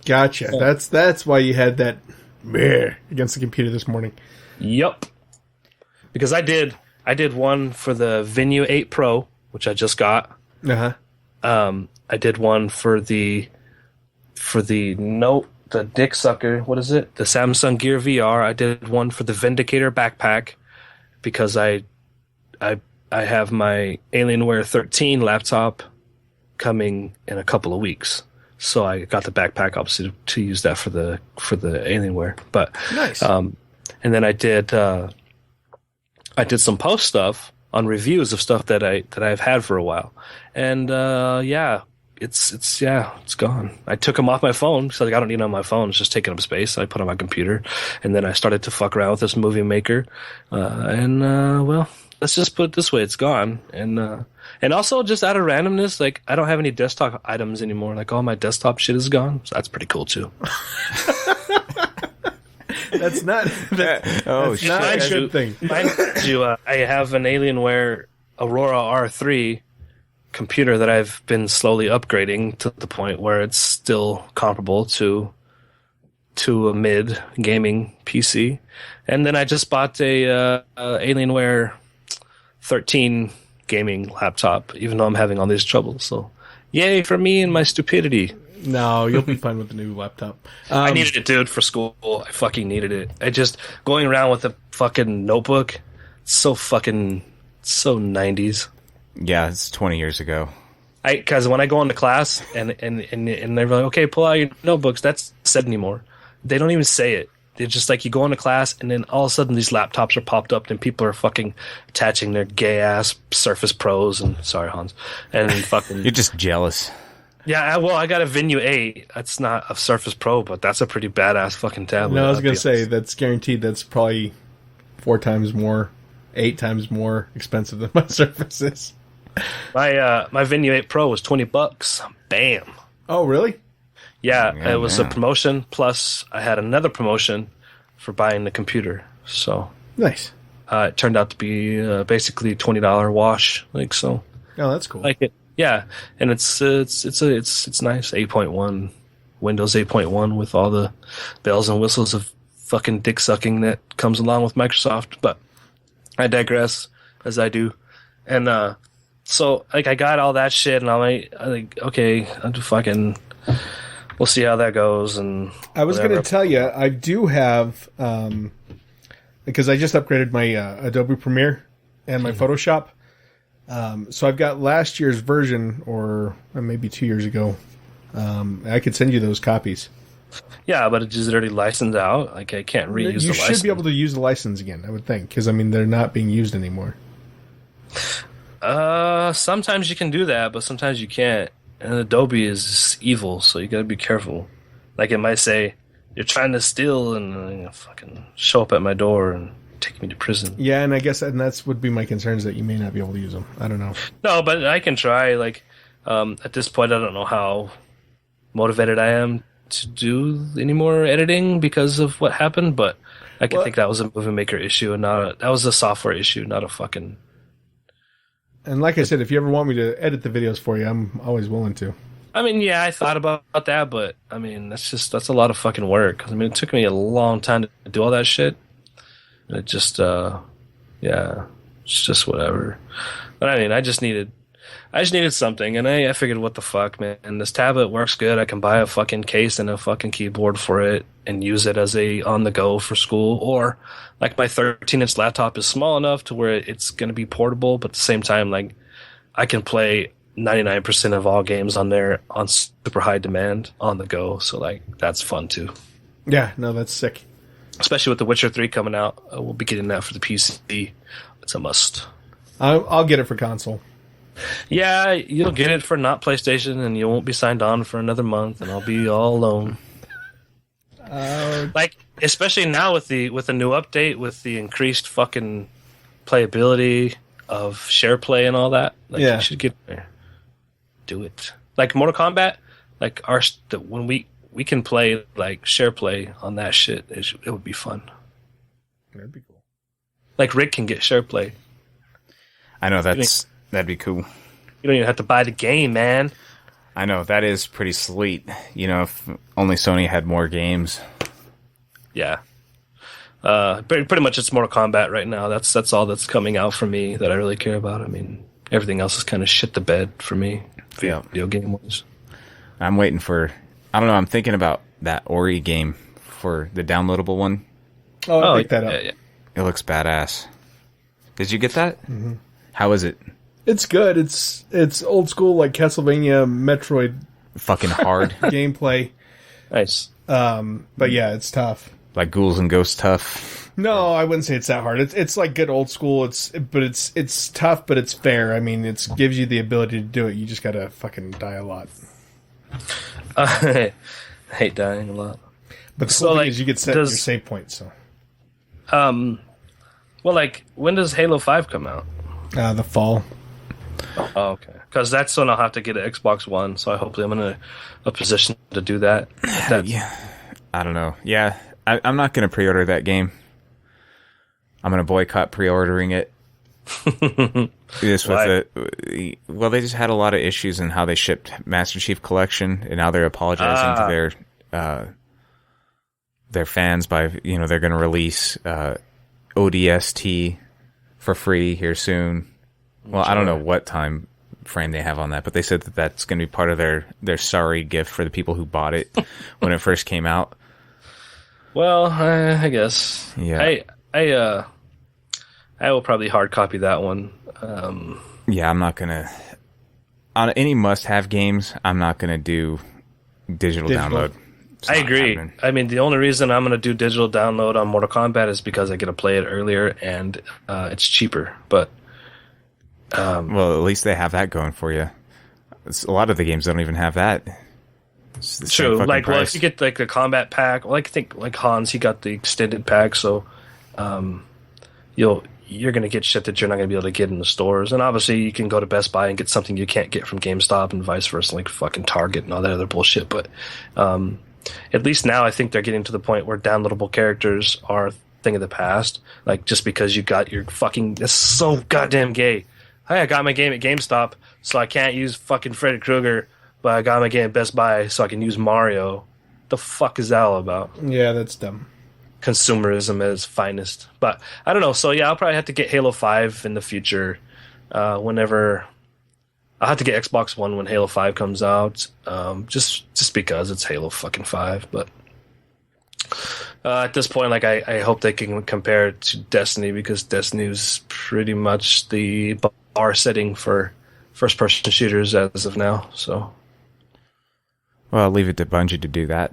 Gotcha. Oh. That's why you had that against the computer this morning. Yep. Because I did one for the Venue 8 Pro, which I just got. I did one for the Note. The dick sucker, what is it? The Samsung Gear VR. I did one for the Vindicator backpack because I have my Alienware 13 laptop coming in a couple of weeks. So I got the backpack obviously to use that for the Alienware. But nice. And then I did some post stuff on reviews of stuff that I've had for a while. And it's gone. I took them off my phone, so like, I don't need them on my phone. It's just taking up space. I put it on my computer, and then I started to fuck around with this Movie Maker, well, let's just put it this way: it's gone. And also, just out of randomness, like I don't have any desktop items anymore. Like all my desktop shit is gone, so that's pretty cool too. That's not a good thing. Mind you, I have an Alienware Aurora R3 computer that I've been slowly upgrading to the point where it's still comparable to a mid gaming PC. And then I just bought a Alienware 13 gaming laptop, even though I'm having all these troubles. So yay for me and my stupidity. No, you'll be fine with the new laptop. I needed it, dude, for school. I fucking needed it. I just going around with a fucking notebook, so 90s. Yeah, it's 20 years ago. Because when I go into class and they're like, okay, pull out your notebooks, that's said anymore. They don't even say it. They're just like, you go into class and then all of a sudden these laptops are popped up and people are fucking attaching their gay ass Surface Pros and sorry Hans and fucking. You're just jealous. Yeah, I got a Venue 8. That's not a Surface Pro, but that's a pretty badass fucking tablet. No, I was gonna say that's guaranteed. That's probably 4 times more, 8 times more expensive than my Surface is. My Venue 8 Pro was $20. Bam. Oh, really? Yeah, it was a promotion. Plus, I had another promotion for buying the computer. So nice. It turned out to be basically $20 wash. Like so. Oh, that's cool. Like it. Yeah, and it's nice. 8.1 Windows 8.1 with all the bells and whistles of fucking dick sucking that comes along with Microsoft. But I digress, as I do. And so like I got all that shit, and I think okay, I'll do fucking. We'll see how that goes. And I was going to tell you, I do have because I just upgraded my Adobe Premiere and my Photoshop. So I've got last year's version, or maybe 2 years ago. I could send you those copies. Yeah, but it's already licensed out. Like I can't reuse the license. You should be able to use the license again, I would think, because I mean they're not being used anymore. Sometimes you can do that, but sometimes you can't. And Adobe is evil, so you gotta be careful. Like it might say, "You're trying to steal," and fucking show up at my door and take me to prison. Yeah, and I guess that's would be my concerns that you may not be able to use them. I don't know. No, but I can try. Like at this point, I don't know how motivated I am to do any more editing because of what happened. But I can think that was a Movie Maker issue, and that was a software issue, not a fucking. And like I said, if you ever want me to edit the videos for you, I'm always willing to. I mean, yeah, I thought about that, but I mean, that's a lot of fucking work. I mean, it took me a long time to do all that shit. And it just, yeah, it's just whatever. But I mean, I just needed something, and I figured, what the fuck, man? This tablet works good. I can buy a fucking case and a fucking keyboard for it and use it as a on the go for school. Or like my 13-inch laptop is small enough to where it's going to be portable, but at the same time, like I can play 99% of all games on there on super high demand on the go. So like that's fun too. Yeah, no, that's sick. Especially with The Witcher 3 coming out, we'll be getting that for the PC. It's a must. I'll get it for console. Yeah, you'll get it for not PlayStation, and you won't be signed on for another month, and I'll be all alone. Like, especially now with the new update, with the increased fucking playability of share play and all that. Like, yeah, you should get there. Do it. Like Mortal Kombat, like when we can play like share play on that shit, it would be fun. That'd be cool. Like Rick can get share play. I know that'd be cool. You don't even have to buy the game, man. I know, that is pretty sweet. You know, if only Sony had more games. Yeah. Pretty much it's Mortal Kombat right now. That's all that's coming out for me that I really care about. I mean, everything else is kind of shit the bed for me. Video game wise. I'm waiting for, I don't know, I'm thinking about that Ori game for the downloadable one. Oh, I'll pick that up. Yeah. It looks badass. Did you get that? Mm-hmm. How is it? It's good. It's old school, like Castlevania, Metroid Fucking hard. gameplay. Nice. But yeah, it's tough. Like Ghouls and Ghosts tough. No, I wouldn't say it's that hard. It's like good old school. It's tough, but it's fair. I mean, it gives you the ability to do it. You just gotta fucking die a lot. I hate dying a lot. But the cool thing is you get set your save point. So, well, like when does Halo 5 come out? The fall. Oh, okay. Because that's when I'll have to get an Xbox One. So hopefully I'm in a position to do that. Yeah, I don't know. Yeah, I'm not gonna pre-order that game. I'm gonna boycott pre-ordering it. Just with well, they just had a lot of issues in how they shipped Master Chief Collection, and now they're apologizing to their fans by they're going to release ODST for free here soon. Well, I don't know what time frame they have on that, but they said that that's going to be part of their sorry gift for the people who bought it when it first came out. Well, I guess. Yeah. I will probably hard copy that one. Yeah, I'm not gonna. On any must-have games, I'm not gonna do digital download. I agree. Happening. I mean, the only reason I'm gonna do digital download on Mortal Kombat is because I get to play it earlier and it's cheaper. But well, at least they have that going for you. A lot of the games don't even have that. True. Like, well, if you get like the combat pack, well, I think like Hans, he got the extended pack, so you're going to get shit that you're not going to be able to get in the stores. And obviously you can go to Best Buy and get something you can't get from GameStop and vice versa, like fucking Target and all that other bullshit. But at least now I think they're getting to the point where downloadable characters are a thing of the past. Like, just because you got your fucking... That's so goddamn gay. Hey, I got my game at GameStop, so I can't use fucking Freddy Krueger, but I got my game at Best Buy, so I can use Mario. The fuck is that all about? Yeah, that's dumb. Consumerism at its finest. But I don't know. So yeah, I'll probably have to get Halo 5 in the future. Whenever I'll have to get Xbox One when Halo 5 comes out. Just because it's Halo fucking 5. But at this point, like I hope they can compare it to Destiny, because Destiny is pretty much the bar setting for first person shooters as of now. So well, I'll leave it to Bungie to do that.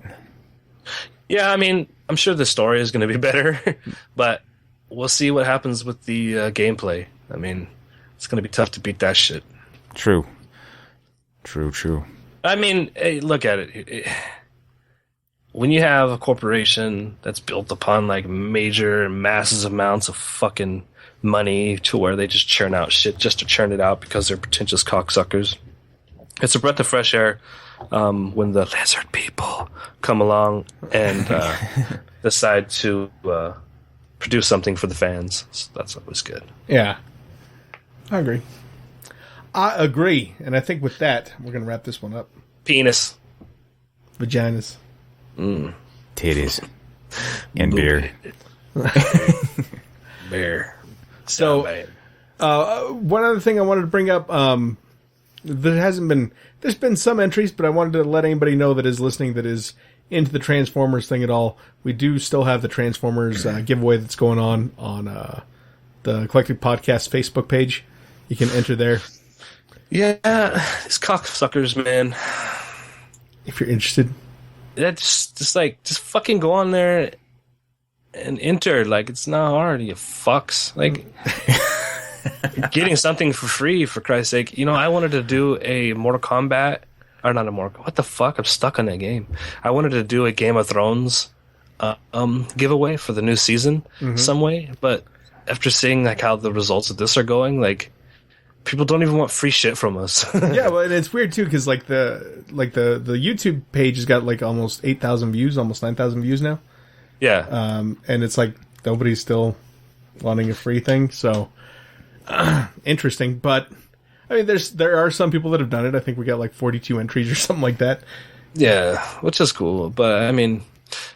Yeah, I mean, I'm sure the story is going to be better, but we'll see what happens with the gameplay. I mean, it's going to be tough to beat that shit. True. I mean, hey, look at it. When you have a corporation that's built upon like major, massive amounts of fucking money to where they just churn out shit just to churn it out because they're pretentious cocksuckers, it's a breath of fresh air. When the lizard people come along and decide to produce something for the fans. So that's always good. Yeah. I agree. And I think with that, we're going to wrap this one up. Penis. Vaginas. Titties. And beer. Bear. So, one other thing I wanted to bring up, there's been some entries, but I wanted to let anybody know that is listening that is into the Transformers thing at all. We do still have the Transformers giveaway that's going on the Eclectic Podcast Facebook page. You can enter there. Yeah, these cocksuckers, man. If you're interested. Yeah, just fucking go on there and enter. Like, it's not hard, you fucks. Like, getting something for free, for Christ's sake. You know, I wanted to do a Mortal Kombat, or not a Mortal. What the fuck? I'm stuck on that game. I wanted to do a Game of Thrones giveaway for the new season some way, but after seeing like how the results of this are going, like, people don't even want free shit from us. Yeah, well, and it's weird too because like the YouTube page has got like almost 8,000 views, almost 9,000 views now. Yeah. And it's like nobody's still wanting a free thing, so interesting. But I mean, there are some people that have done it. I think we got like 42 entries or something like that. Yeah, which is cool. But I mean,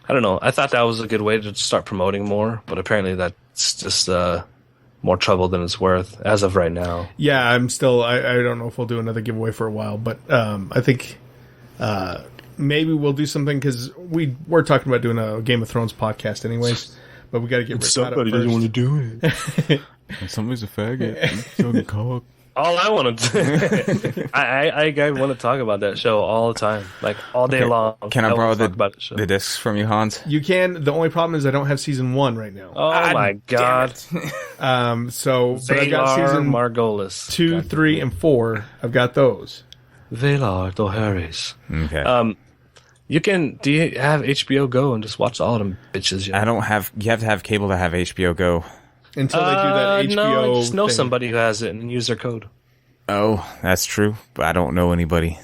I don't know. I thought that was a good way to start promoting more, but apparently that's just more trouble than it's worth as of right now. Yeah, I'm still. I don't know if we'll do another giveaway for a while, but I think maybe we'll do something because we're talking about doing a Game of Thrones podcast, anyways. But we got to get somebody doesn't want to do it. Somebody's a faggot. All I want to, I want to talk about that show all the time, like all day long. Can I borrow the the discs from you, Hans? You can. The only problem is I don't have season 1 right now. Oh my god! So but I got season Margolis 2, 3, and 4. I've got those. Valar Dohaeris. Okay. You can. Do you have HBO Go and just watch all of them bitches? I don't have. You have to have cable to have HBO Go. Until they do that HBO No, I just know thing. somebody who has it and use their code. Oh, that's true, but I don't know anybody.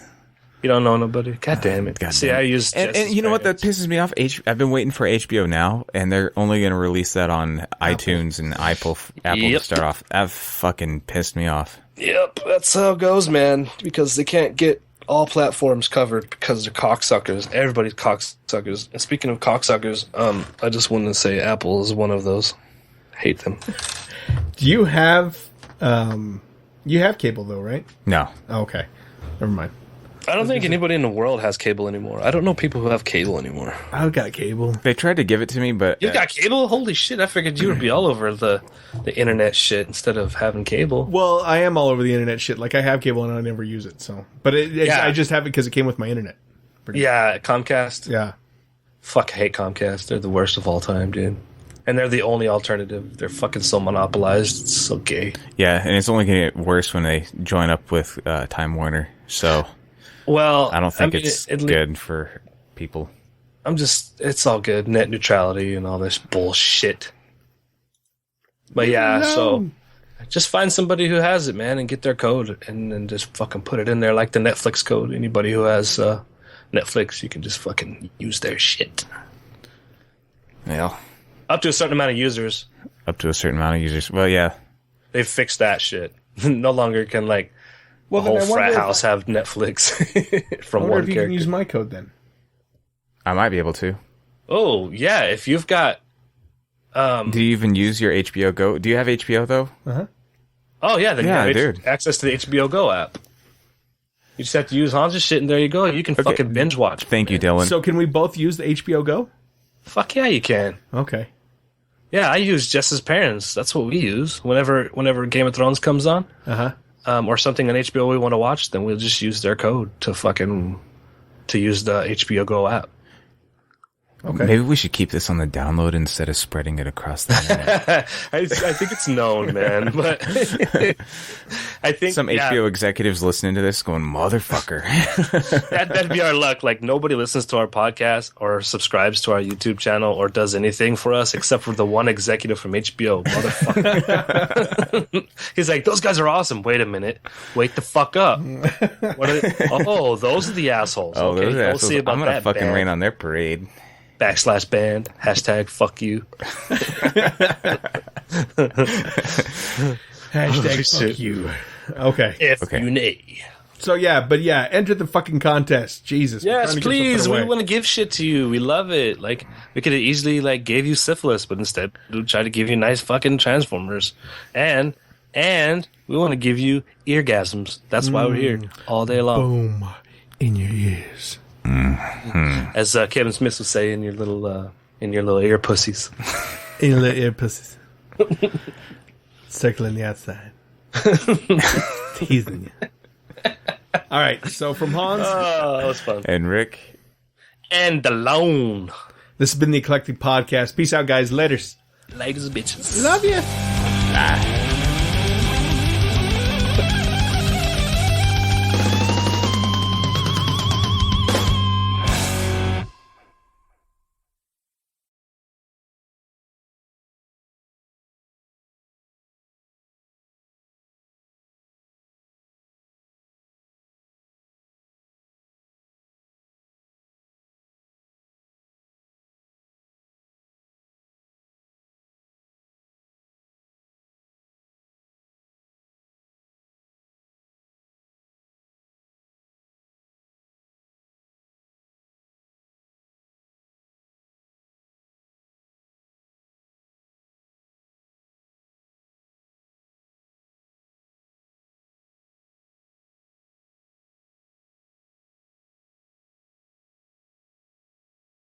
You don't know nobody? God damn it. God See, damn it. I use And you know what? That pisses me off. I've been waiting for HBO Now, and they're only going to release that on iTunes and Apple to start off. That fucking pissed me off. Yep, that's how it goes, man. Because they can't get all platforms covered because they're cocksuckers. Everybody's cocksuckers. And speaking of cocksuckers, I just wanted to say Apple is one of those. I hate them. Do you have cable though, right? No. Oh, okay, never mind. I don't think anybody in the world has cable anymore. I don't know people who have cable anymore. I've got cable. They tried to give it to me, but... You got cable? Holy shit, I figured you would be all over the internet shit instead of having cable. Well, I am all over the internet shit. Like, I have cable and I never use it, so... But I just have it because it came with my internet. Yeah, Comcast. Yeah. Fuck, I hate Comcast. They're the worst of all time, dude. And they're the only alternative. They're fucking so monopolized. It's so gay. Yeah, and it's only going to get worse when they join up with Time Warner, so... Well, I don't think it's good for people. It's all good. Net neutrality and all this bullshit. But yeah, so just find somebody who has it, man, and get their code and then just fucking put it in there like the Netflix code. Anybody who has Netflix, you can just fucking use their shit. Yeah. Up to a certain amount of users. Up to a certain amount of users. Well, yeah. They fixed that shit. No longer can, like, the whole frat house have Netflix from I wonder one if you character. can use my code then. I might be able to. Oh, yeah, if you've got... Do you even use your HBO Go? Do you have HBO, though? Uh-huh. Oh, yeah, then Yeah, you have dude. access to the HBO Go app. You just have to use Hans's shit, and there you go. You can fucking binge watch. Thank you, Dylan. So can we both use the HBO Go? Fuck yeah, you can. Okay. Yeah, I use Jess's parents. That's what we use. Whenever Game of Thrones comes on, or something on HBO we want to watch, then we'll just use their code to use the HBO Go app. Okay. Maybe we should keep this on the download instead of spreading it across the internet. I think it's known, man. But I think Some HBO executives listening to this going, motherfucker. that'd be our luck. Like, nobody listens to our podcast or subscribes to our YouTube channel or does anything for us except for the one executive from HBO. Motherfucker. He's like, those guys are awesome. Wait a minute. Wait the fuck up. Those are the assholes. Oh, okay, those we'll assholes. see about I'm going to that. fucking band. rain on their parade. /band. Hashtag fuck you. Hashtag fuck you. Okay. If you nay. So enter the fucking contest. Jesus. we're Yes, trying to give please. something We away. want to give shit to you. We love it. Like, we could have easily, like, gave you syphilis, but instead we try to give you nice fucking Transformers. And we want to give you eargasms. That's why we're here all day long. Boom in your ears. As Kevin Smith would say in your little ear pussies. In your little ear pussies. Circling the outside. Teasing you. All right, so from Hans, Oh, that was fun. And Rick. And alone. this has been the Eclectic Podcast. Peace out, guys. Laters. Ladies and bitches. Love you. Ah.